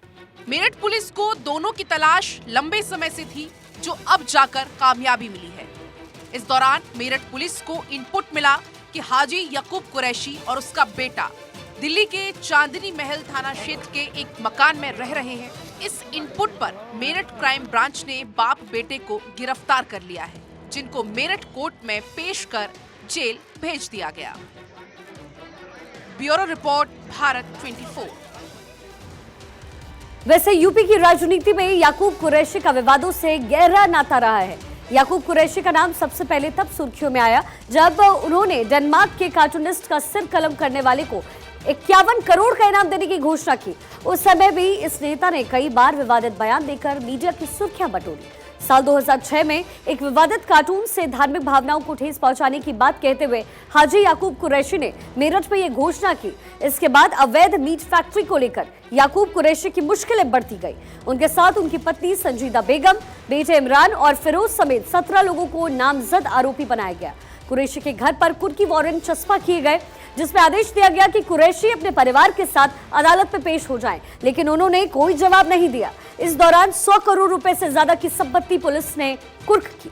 मेरठ पुलिस को दोनों की तलाश लंबे समय से थी, जो अब जाकर कामयाबी मिली है। इस दौरान मेरठ पुलिस को इनपुट मिला कि हाजी याकूब कुरैशी और उसका बेटा दिल्ली के चांदनी महल थाना क्षेत्र के एक मकान में रह रहे हैं। इस इनपुट पर मेरठ क्राइम ब्रांच ने बाप बेटे को गिरफ्तार कर लिया है, जिनको मेरठ कोर्ट में पेश कर जेल भेज दिया गया। Bureau report, Bharat 24।
वैसे यूपी की राजनीति में याकूब कुरैशी का विवादों से गहरा नाता रहा है। याकूब कुरैशी का नाम सबसे पहले तब सुर्खियों में आया जब उन्होंने डेनमार्क के कार्टूनिस्ट का सिर कलम करने वाले को 51 करोड़ का इनाम देने की घोषणा की। उस समय भी इस नेता ने कई बार विवादित बयान देकर मीडिया की सुर्खियां बटोरी। साल 2006 में एक विवादित कार्टून से धार्मिक भावनाओं को ठेस पहुंचाने की बात कहते हुए हाजी याकूब कुरैशी ने मेरठ में यह घोषणा की। इसके बाद अवैध मीट फैक्ट्री को लेकर याकूब कुरैशी की मुश्किलें बढ़ती गई। उनके साथ उनकी पत्नी संजीदा बेगम, बेटे इमरान और फिरोज समेत 17 लोगों को नामजद आरोपी बनाया गया। कुरैशी के घर पर कुर्की वारंट चस्पा किए गए, जिसमें आदेश दिया गया कि कुरैशी अपने परिवार के साथ अदालत में पेश हो जाएं, लेकिन उन्होंने कोई जवाब नहीं दिया। इस दौरान 100 करोड़ रुपए से ज्यादा की संपत्ति पुलिस ने कुर्क की।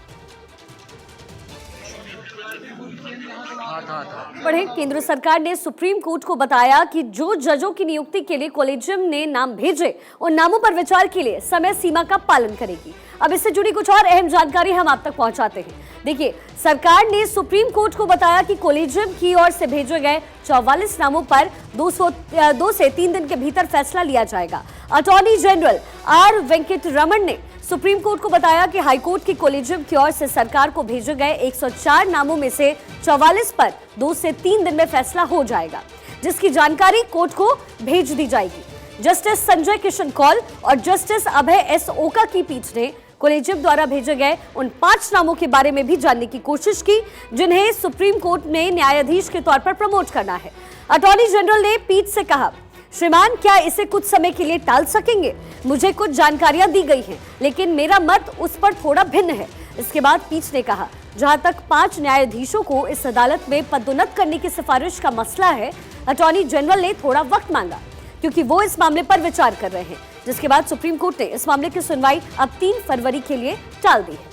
बढ़े केंद्र सरकार ने सुप्रीम कोर्ट को बताया कि जो जजों की नियुक्ति के लिए कॉलेजियम ने नाम भेजे, उन नामों पर विचार के लिए समय सीमा का पालन करेगी। अब इससे जुड़ी कुछ और अहम जानकारी हम आप तक पहुंचाते हैं। देखिए, सरकार ने सुप्रीम कोर्ट को बताया कि कॉलेजियम की ओर से भेजे गए 44 नामों पर 2 से 3 दिन के भीतर फैसला लिया जाएगा। अटॉर्नी जनरल आर वेंकटरमण ने सुप्रीम कोर्ट को बताया कि हाईकोर्ट की कॉलेजियम की ओर से सरकार को भेजे गए 104 नामों में से 44 पर 2 से 3 दिन में फैसला हो जाएगा, जिसकी जानकारी कोर्ट को भेज दी जाएगी। जस्टिस संजय किशन कौल और जस्टिस अभय एस ओका की पीठ ने कॉलेजियम द्वारा भेजे गए उन 5 नामों के बारे में भी जानने की कोशिश की, जिन्हें सुप्रीम कोर्ट ने न्यायाधीश के तौर पर प्रमोट करना है। अटॉर्नी जनरल ने पीठ से कहा, श्रीमान, क्या इसे कुछ समय के लिए टाल सकेंगे? मुझे कुछ जानकारियां दी गई हैं, लेकिन मेरा मत उस पर थोड़ा भिन्न है। इसके बाद पीठ ने कहा, जहां तक 5 न्यायाधीशों को इस अदालत में पदोन्नत करने की सिफारिश का मसला है, अटॉर्नी जनरल ने थोड़ा वक्त मांगा, क्योंकि वो इस मामले पर विचार कर रहे हैं। जिसके बाद सुप्रीम कोर्ट ने इस मामले की सुनवाई अब 3 फरवरी के लिए टाल दी है।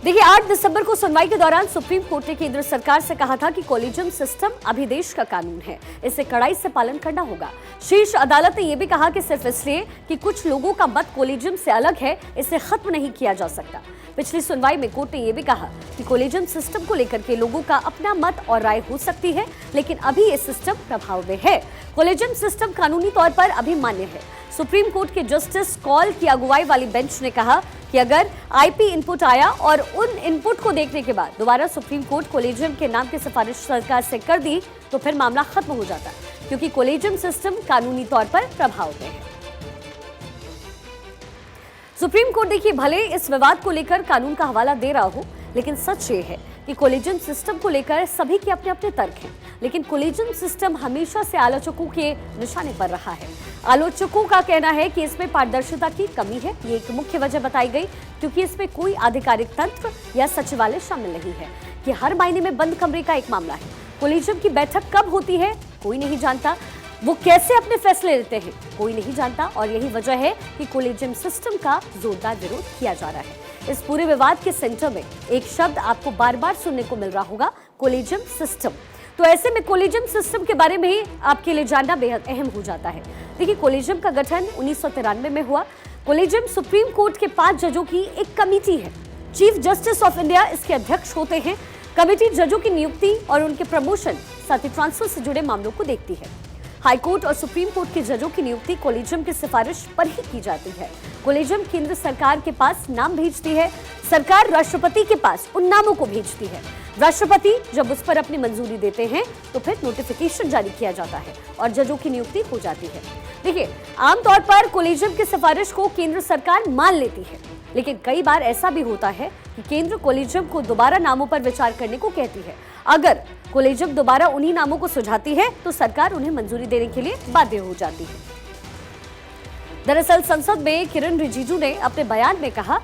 देखिए, 8 दिसंबर को सुनवाई के दौरान सुप्रीम कोर्ट ने केंद्र सरकार से कहा था कि कॉलेजियम सिस्टम अभी देश का कानून है, इसे कड़ाई से पालन करना होगा। शीर्ष अदालत ने यह भी कहा कि सिर्फ इसलिए कि कुछ लोगों का मत कॉलेजियम से अलग है, इसे खत्म नहीं किया जा सकता। पिछली सुनवाई में कोर्ट ने यह भी कहा कि कॉलेजियम सिस्टम को लेकर के लोगों का अपना मत और राय हो सकती है, लेकिन अभी यह सिस्टम प्रभाव में है। कॉलेजियम सिस्टम कानूनी तौर पर अभी मान्य है। सुप्रीम कोर्ट के जस्टिस कौल की अगुवाई वाली बेंच ने कहा कि अगर आईपी इनपुट आया और उन इनपुट को देखने के बाद दोबारा सुप्रीम कोर्ट कॉलेजियम के नाम की सिफारिश सरकार से कर दी, तो फिर मामला खत्म हो जाता, क्योंकि कॉलेजियम सिस्टम कानूनी तौर पर प्रभाव में है। सुप्रीम कोर्ट देखिए, भले इस विवाद को लेकर कानून का हवाला दे रहा हो, लेकिन सच ये है कि कॉलेजियम सिस्टम को लेकर सभी के अपने अपने तर्क हैं, लेकिन कॉलेजियम सिस्टम हमेशा से आलोचकों के निशाने पर रहा है। आलोचकों का कहना है कि इसमें पारदर्शिता की कमी है। ये एक मुख्य वजह बताई गई, क्योंकि इसमें कोई आधिकारिक तंत्र या सचिवालय शामिल नहीं है। ये हर महीने में बंद कमरे का एक मामला है। कॉलेजियम की बैठक कब होती है, कोई नहीं जानता। वो कैसे अपने फैसले लेते हैं, कोई नहीं जानता। और यही वजह है कि कॉलेजियम सिस्टम का जोरदार विरोध किया जा रहा है। इस पूरे विवाद के सेंटर में एक शब्द आपको बार बार सुनने को मिल रहा होगा, कॉलेजियम सिस्टम। तो ऐसे में कॉलेजियम सिस्टम के बारे में ही आपके लिए जानना बेहद अहम हो जाता है। देखिए, कॉलेजियम का गठन 1993 में हुआ। कॉलेजियम सुप्रीम कोर्ट के 5 जजों की एक कमेटी है। चीफ जस्टिस ऑफ इंडिया इसके अध्यक्ष होते हैं। कमेटी जजों की नियुक्ति और उनके प्रमोशन, साथ ही ट्रांसफर से जुड़े मामलों को देखती है। हाईकोर्ट और सुप्रीम कोर्ट के जजों की नियुक्ति कॉलेजियम की सिफारिश पर ही की जाती है। कॉलेजियम केंद्र सरकार के पास नाम भेजती है, सरकार राष्ट्रपति के पास उन नामों को भेजती है। राष्ट्रपति जब उस पर अपनी मंजूरी देते हैं, तो फिर नोटिफिकेशन जारी किया जाता है और जजों की नियुक्ति हो जाती है। देखिए, आमतौर पर कॉलेजियम की सिफारिश को केंद्र सरकार मान लेती है, लेकिन कई बार ऐसा भी होता है कि केंद्र कॉलेजियम को दोबारा नामों पर विचार करने को कहती है। अगर कॉलेजियम दोबारा उन्हीं नामों को सुझाती है, तो सरकार उन्हें मंजूरी देने के लिए बाध्य हो जाती है। दरअसल संसद में किरण रिजिजू ने अपने बयान में कहा,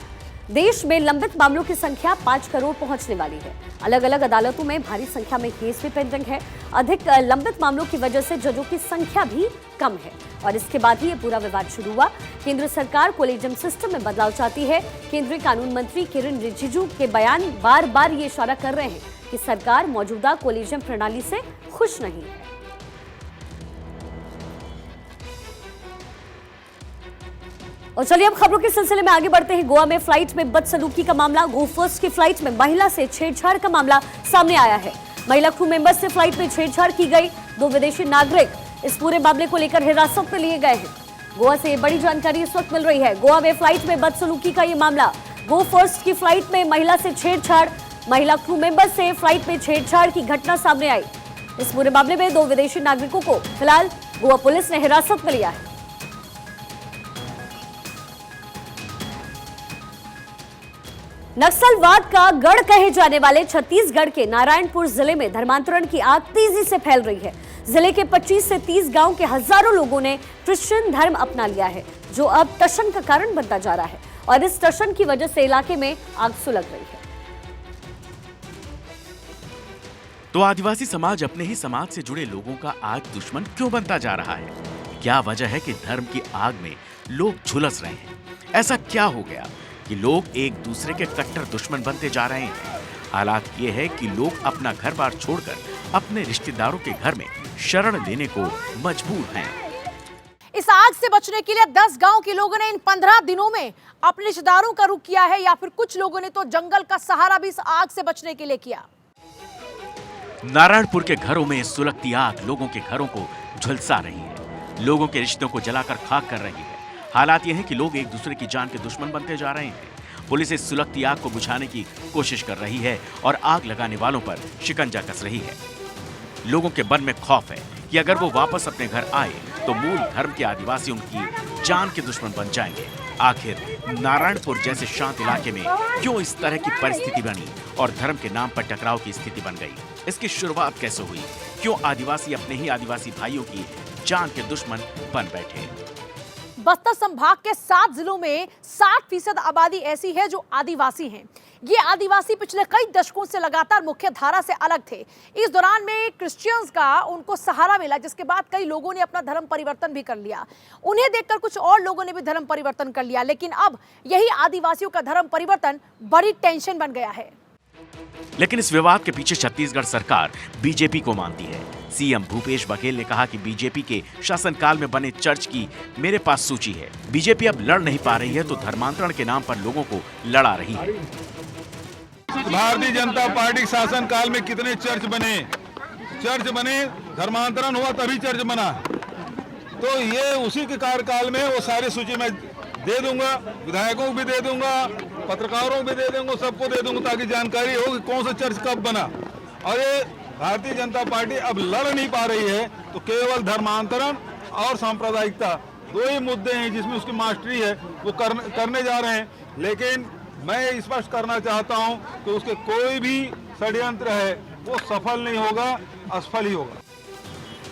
देश में लंबित मामलों की संख्या 5 करोड़ पहुंचने वाली है। अलग अलग अदालतों में भारी संख्या में केस भी पेंडिंग है। अधिक लंबित मामलों की वजह से जजों की संख्या भी कम है, और इसके बाद ही ये पूरा विवाद शुरू हुआ। केंद्र सरकार कॉलेजियम सिस्टम में बदलाव चाहती है। केंद्रीय कानून मंत्री किरण रिजिजू के बयान बार बार ये इशारा कर रहे हैं कि सरकार मौजूदा कॉलेजियम प्रणाली से खुश नहीं है। और चलिए अब खबरों के सिलसिले में आगे बढ़ते हैं। गोवा में फ्लाइट में बदसलूकी का मामला। गो फर्स्ट की फ्लाइट में महिला से छेड़छाड़ का मामला सामने आया है। महिला क्रू मेंबर से फ्लाइट में छेड़छाड़ की गई। 2 विदेशी नागरिक इस पूरे मामले को लेकर हिरासत में लिए गए हैं। गोवा से बड़ी जानकारी इस वक्त मिल रही है। गोवा में फ्लाइट में बदसलूकी का ये मामला। गो फर्स्ट की फ्लाइट में महिला से छेड़छाड़, महिला क्रू मेंबर से फ्लाइट में छेड़छाड़ की घटना सामने आई। इस पूरे मामले में 2 विदेशी नागरिकों को फिलहाल गोवा पुलिस ने हिरासत में लिया है। नक्सलवाद का गढ़ कहे जाने वाले छत्तीसगढ़ के नारायणपुर जिले में धर्मांतरण की आग तेजी से फैल रही है। जिले के 25 से 30 गांव के हजारों लोगों ने क्रिश्चियन धर्म अपना लिया है, जो अब टशन का कारण बनता जा रहा है और इस टशन की वजह से इलाके में आग सुलग रही है।
तो आदिवासी समाज अपने ही समाज से जुड़े लोगों का आज दुश्मन क्यों बनता जा रहा है? क्या वजह है कि धर्म की आग में लोग झुलस रहे हैं? ऐसा क्या हो गया कि लोग एक दूसरे के कट्टर दुश्मन बनते जा रहे हैं? हालात ये है कि लोग अपना घर बार छोड़कर अपने रिश्तेदारों के घर में शरण लेने को मजबूर हैं।
इस आग से बचने के लिए 10 गांव के लोगों ने इन 15 दिनों में अपने रिश्तेदारों का रुख किया है, या फिर कुछ लोगों ने तो जंगल का सहारा भी इस आग से बचने के लिए किया।
नारायणपुर के घरों में सुलगती आग लोगों के घरों को झुलसा रही है, लोगों के रिश्तों को जलाकर खाक कर रही है। हालात ये हैं कि लोग एक दूसरे की जान के दुश्मन बनते जा रहे हैं। पुलिस इस सुलगती आग को बुझाने की कोशिश कर रही है और आग लगाने वालों पर शिकंजा कस रही है। लोगों के मन में खौफ है कि अगर वो वापस अपने घर आए तो मूल धर्म के आदिवासी उनकी जान के दुश्मन बन जाएंगे। आखिर नारायणपुर जैसे शांत इलाके में क्यों इस तरह की परिस्थिति बनी और धर्म के नाम पर टकराव की स्थिति बन गई? इसकी शुरुआत कैसे हुई? क्यों आदिवासी अपने ही आदिवासी भाइयों की जान के दुश्मन बन बैठे?
बस्तर संभाग के 7 जिलों में 60% आबादी ऐसी है जो आदिवासी हैं। ये आदिवासी पिछले कई दशकों से लगातार मुख्य धारा से अलग थे। इस दौरान में क्रिश्चियंस का उनको सहारा मिला, जिसके बाद कई लोगों ने अपना धर्म परिवर्तन भी कर लिया। उन्हें देखकर कुछ और लोगों ने भी धर्म परिवर्तन कर लिया, लेकिन अब यही आदिवासियों का धर्म परिवर्तन बड़ी टेंशन बन गया है।
लेकिन इस विवाद के पीछे छत्तीसगढ़ सरकार बीजेपी को मानती है। सीएम भूपेश बघेल ने कहा कि बीजेपी के शासनकाल में बने चर्च की मेरे पास सूची है। बीजेपी अब लड़ नहीं पा रही है तो धर्मांतरण के नाम पर लोगों को लड़ा रही है।
भारतीय जनता पार्टी शासन काल में कितने चर्च बने, धर्मांतरण हुआ तभी चर्च बना। तो ये उसी के कार्यकाल में वो सारी सूची में दे दूंगा, विधायकों को भी दे दूंगा, पत्रकारों को भी दे दूंगा, सबको दे दूंगा ताकि जानकारी हो कि कौन सा चर्च कब बना। और ये भारतीय जनता पार्टी अब लड़ नहीं पा रही है तो केवल धर्मांतरण और सांप्रदायिकता 2 ही मुद्दे हैं जिसमें उसकी मास्टरी है, वो करने जा रहे हैं। लेकिन मैं स्पष्ट करना चाहता हूं कि उसके कोई भी षड्यंत्र है वो सफल नहीं होगा, असफल ही होगा।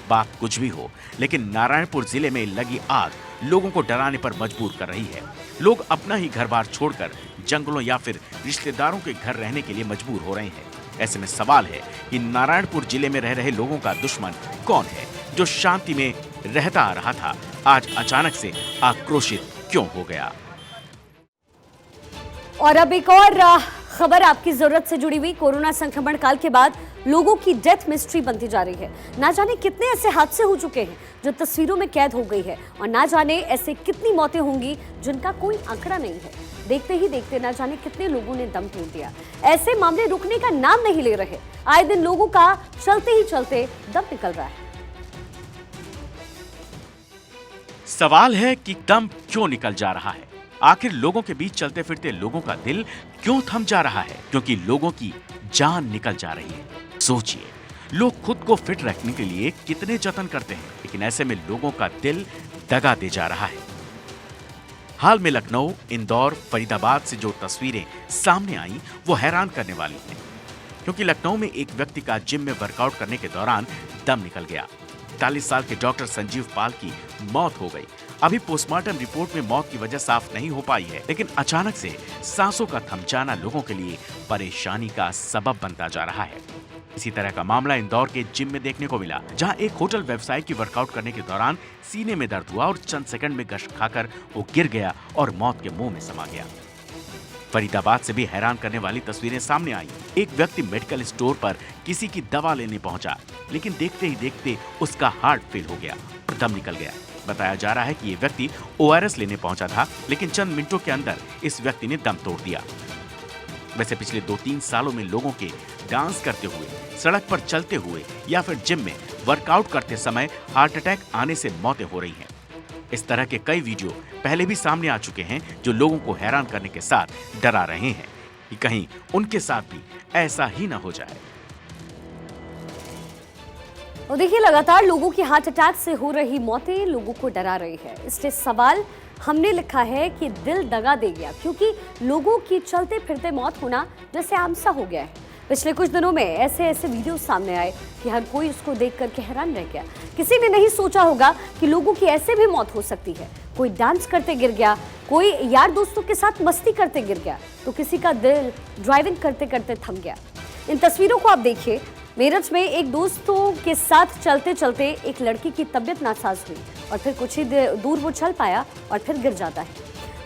बात कुछ भी हो, लेकिन नारायणपुर जिले में लगी आग लोगों को डराने पर मजबूर कर रही है। लोग अपना ही घर बार छोड़कर जंगलों या फिर रिश्तेदारों के घर रहने के लिए मजबूर हो रहे हैं। ऐसे में सवाल है कि नारायणपुर जिले में रह रहे लोगों का दुश्मन कौन है? जो शांति में रहता आ रहा था, आज अचानक से आक्रोशित क्यों हो गया?
और अब एक और खबर आपकी जरूरत से जुड़ी हुई। कोरोना संक्रमण काल के बाद लोगों की डेथ मिस्ट्री बनती जा रही है। ना जाने कितने ऐसे हादसे हो चुके हैं जो तस्वीरों में कैद हो गई है, और ना जाने ऐसे कितनी मौतें होंगी जिनका कोई आंकड़ा नहीं है। देखते ही देखते ना जाने कितने लोगों ने दम तोड़ दिया। ऐसे मामले रुकने का नाम नहीं ले रहे। आए दिन लोगों का चलते ही चलते दम निकल रहा है।
सवाल है कि दम क्यों निकल जा रहा है? आखिर लोगों के बीच चलते फिरते लोगों का दिल क्यों थम जा रहा है? क्योंकि लोगों की जान निकल जा रही है। सोचिए, लोग खुद को फिट रखने के लिए कितने जतन करते हैं, लेकिन ऐसे में लोगों का दिल दगा दे जा रहा है। हाल में लखनऊ, इंदौर, फरीदाबाद से जो तस्वीरें सामने आई वो हैरान करने वाली हैं, क्योंकि लखनऊ में एक व्यक्ति का जिम में वर्कआउट करने के दौरान दम निकल गया। 41 साल के डॉक्टर संजीव पाल की मौत हो गई। अभी पोस्टमार्टम रिपोर्ट में मौत की वजह साफ नहीं हो पाई है, लेकिन अचानक से सांसों का थम जाना लोगों के लिए परेशानी का सबब बनता जा रहा है। इसी तरह का मामला इंदौर के जिम में देखने को मिला, जहां एक होटल व्यवसायी की वर्कआउट करने के दौरान सीने में दर्द हुआ और चंद सेकंड में गश्त खाकर वो गिर गया और मौत के मुंह में समा गया। फरीदाबाद से भी हैरान करने वाली तस्वीरें सामने आई। एक व्यक्ति मेडिकल स्टोर पर किसी की दवा लेने पहुंचा, लेकिन देखते ही देखते उसका हार्ट फेल हो गया और दम निकल गया। बताया जा रहा है कि ये व्यक्ति ORS लेने पहुंचा था, लेकिन चंद मिनटों के अंदर इस व्यक्ति ने दम तोड़ दिया। वैसे पिछले 2-3 सालों में लोगों के डांस करते हुए, सड़क पर चलते हुए या फिर जिम में वर्कआउट करते समय हार्ट अटैक आने से मौतें हो रही हैं। इस तरह के कई वीडियो पहले भी सामने आ चुके हैं जो लोगों को हैरान करने के साथ डरा रहे हैं कि कहीं उनके साथ भी ऐसा ही न हो जाए।
और देखिए, लगातार लोगों की हार्ट अटैक से हो रही मौतें लोगों को डरा रही है। इसलिए सवाल हमने लिखा है कि दिल दगा दे गया, क्योंकि लोगों की चलते फिरते मौत होना जैसे आम सा हो गया है। पिछले कुछ दिनों में ऐसे वीडियो सामने आए कि हर कोई उसको देख करके हैरान रह गया। किसी ने नहीं सोचा होगा कि लोगों की ऐसे भी मौत हो सकती है। कोई डांस करते गिर गया, कोई यार दोस्तों के साथ मस्ती करते गिर गया, तो किसी का दिल ड्राइविंग करते करते थम गया। इन तस्वीरों को आप देखिए। मेरठ में एक दोस्तों के साथ चलते चलते एक लड़की की तबीयत नासाज हुई और फिर कुछ ही दूर वो चल पाया और फिर गिर जाता है।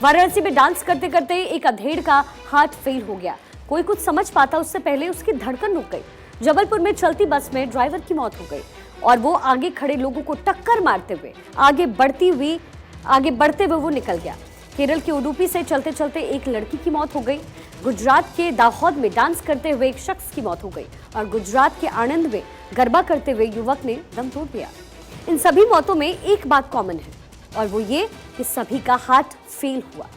वाराणसी में डांस करते करते एक अधेड़ का हार्ट फेल हो गया। कोई कुछ समझ पाता उससे पहले उसकी धड़कन रुक गई। जबलपुर में चलती बस में ड्राइवर की मौत हो गई और वो आगे खड़े लोगों को टक्कर मारते हुए आगे बढ़ते हुए वो निकल गया। केरल के उडुपी से चलते चलते एक लड़की की मौत हो गई। गुजरात के दाहोद में डांस करते हुए एक शख्स की मौत हो गई और गुजरात के आणंद में गरबा करते हुए युवक ने दम तोड़ दिया। इन सभी मौतों में एक बात कॉमन है और वो ये कि सभी का हार्ट फेल हुआ।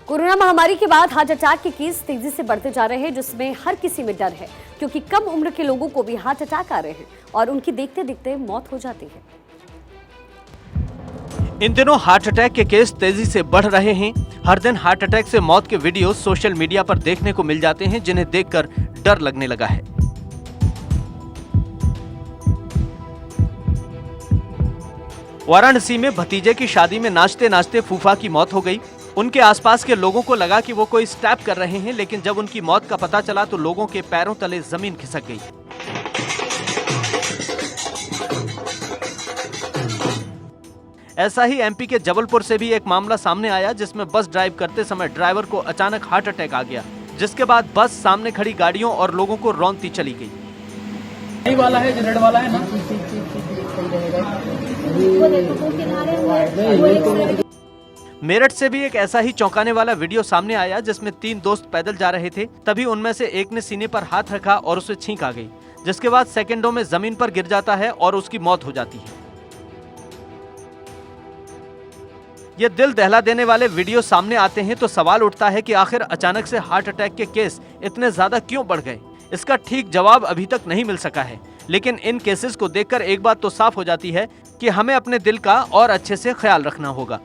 कोरोना महामारी के बाद हार्ट अटैक के केस तेजी से बढ़ते जा रहे हैं, जिसमें हर किसी में डर है, क्योंकि कम उम्र के लोगों को भी हार्ट अटैक आ रहे हैं और उनकी देखते देखते मौत हो जाती है।
इन दिनों हार्ट अटैक के केस तेजी से बढ़ रहे हैं। हर दिन हार्ट अटैक से मौत के वीडियो सोशल मीडिया पर देखने को मिल जाते हैं, जिन्हें देखकर डर लगने लगा है। वाराणसी में भतीजे की शादी में नाचते नाचते फूफा की मौत हो गई। उनके आसपास के लोगों को लगा कि वो कोई स्टैप कर रहे हैं, लेकिन जब उनकी मौत का पता चला तो लोगों के पैरों तले जमीन खिसक गई। ऐसा ही एमपी के जबलपुर से भी एक मामला सामने आया, जिसमें बस ड्राइव करते समय ड्राइवर को अचानक हार्ट अटैक आ गया, जिसके बाद बस सामने खड़ी गाड़ियों और लोगों को रौंदती चली गई।
वाला है, रेड वाला है ना?
मेरठ से भी एक ऐसा ही चौंकाने वाला वीडियो सामने आया, जिसमें 3 दोस्त पैदल जा रहे थे। तभी उनमें से एक ने सीने पर हाथ रखा और उसे छींक आ गई, जिसके बाद सेकंडों में जमीन पर गिर जाता है और उसकी मौत हो जाती है। ये दिल दहला देने वाले वीडियो सामने आते हैं तो सवाल उठता है कि आखिर अचानक से हार्ट अटैक के केस इतने ज्यादा क्यों बढ़ गए। इसका ठीक जवाब अभी तक नहीं मिल सका है, लेकिन इन केसेस को देखकर एक बात तो साफ हो जाती है कि हमें अपने दिल का और अच्छे से ख्याल रखना होगा।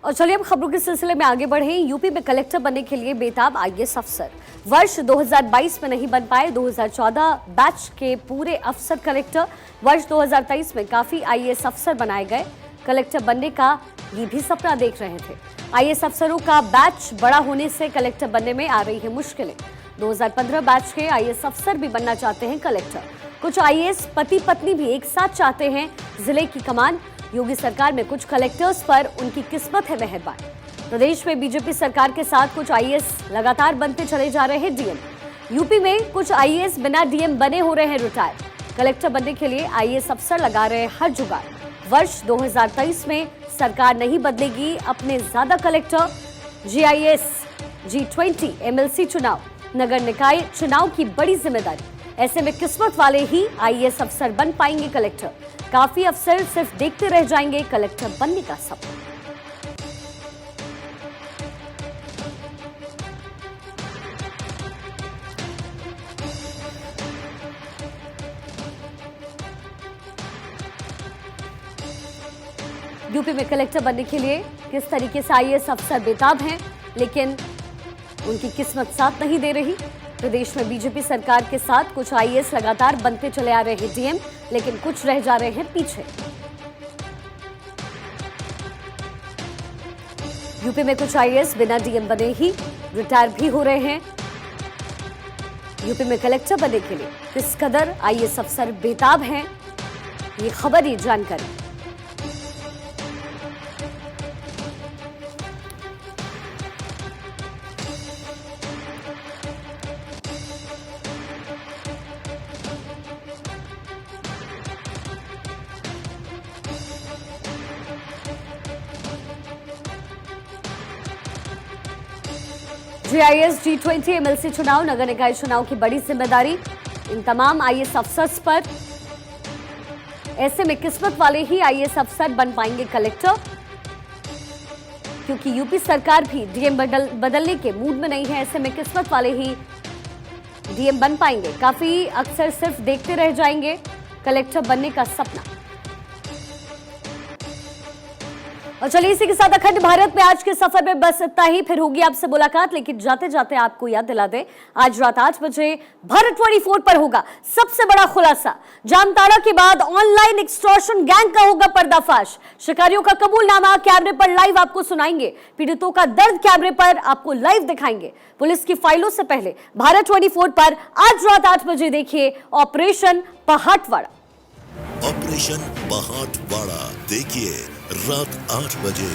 और चलिए अब खबरों के सिलसिले में आगे बढ़े। यूपी में कलेक्टर बनने के लिए बेताब आईएएस अफसर वर्ष 2022 में नहीं बन पाए। 2014 बैच के पूरे अफसर कलेक्टर। वर्ष 2023 में काफी आईएएस अफसर बनाए गए। कलेक्टर बनने का ये भी सपना देख रहे थे। आईएएस अफसरों का बैच बड़ा होने से कलेक्टर बनने में आ रही है मुश्किलें। 2015 बैच के आईएएस अफसर भी बनना चाहते हैं कलेक्टर। कुछ आईएएस पति पत्नी भी एक साथ चाहते हैं जिले की कमान। योगी सरकार में कुछ कलेक्टर्स पर उनकी किस्मत है मेहरबान। प्रदेश में बीजेपी सरकार के साथ कुछ आईएएस लगातार बनते चले जा रहे हैं डीएम। यूपी में कुछ आईएएस बिना डीएम बने हो रहे हैं रिटायर। कलेक्टर बनने के लिए आईएएस अफसर लगा रहे हैं हर जुगाड़। वर्ष 2023 में सरकार नहीं बदलेगी अपने ज्यादा कलेक्टर। जीआईएस, G20, MLC चुनाव, नगर निकाय चुनाव की बड़ी जिम्मेदारी। ऐसे में किस्मत वाले ही आईएएस अफसर बन पाएंगे कलेक्टर। काफी अफसर सिर्फ देखते रह जाएंगे कलेक्टर बनने का सपना। यूपी में कलेक्टर बनने के लिए किस तरीके से आईएएस अफसर बेताब हैं, लेकिन उनकी किस्मत साथ नहीं दे रही। प्रदेश में बीजेपी सरकार के साथ कुछ आईएएस लगातार बनते चले आ रहे हैं डीएम, लेकिन कुछ रह जा रहे हैं पीछे। यूपी में कुछ आईएएस बिना डीएम बने ही रिटायर भी हो रहे हैं। यूपी में कलेक्टर बनने के लिए किस कदर आईएएस अफसर बेताब हैं, ये खबर, ये जानकारी। GIS, G20, MLC चुनाव, नगर निकाय चुनाव की बड़ी जिम्मेदारी इन तमाम IAS अफसर्स पर। ऐसे में किस्मत वाले ही IAS अफसर बन पाएंगे कलेक्टर, क्योंकि यूपी सरकार भी डीएम बदलने के मूड में नहीं है। ऐसे में किस्मत वाले ही डीएम बन पाएंगे। काफी अक्सर सिर्फ देखते रह जाएंगे कलेक्टर बनने का सपना। और चलिए इसी के साथ अखंड भारत में आज के सफर में बस इतना ही। फिर होगी आपसे मुलाकात, लेकिन जाते जाते आपको याद दिला दें, आज रात 8 बजे भारत 24 पर होगा सबसे बड़ा खुलासा। जामताड़ा के बाद ऑनलाइन एक्सटॉर्शन गैंग का होगा पर्दाफाश। शिकारियों का कबूलनामा कैमरे पर लाइव आपको सुनाएंगे। पीड़ितों का दर्द कैमरे पर आपको लाइव दिखाएंगे। पुलिस की फाइलों से पहले भारत 24 पर आज रात 8 बजे देखिए ऑपरेशन पहाटवाड़ा।
ऑपरेशन पहाटवाड़ा देखिए रात 8 बजे।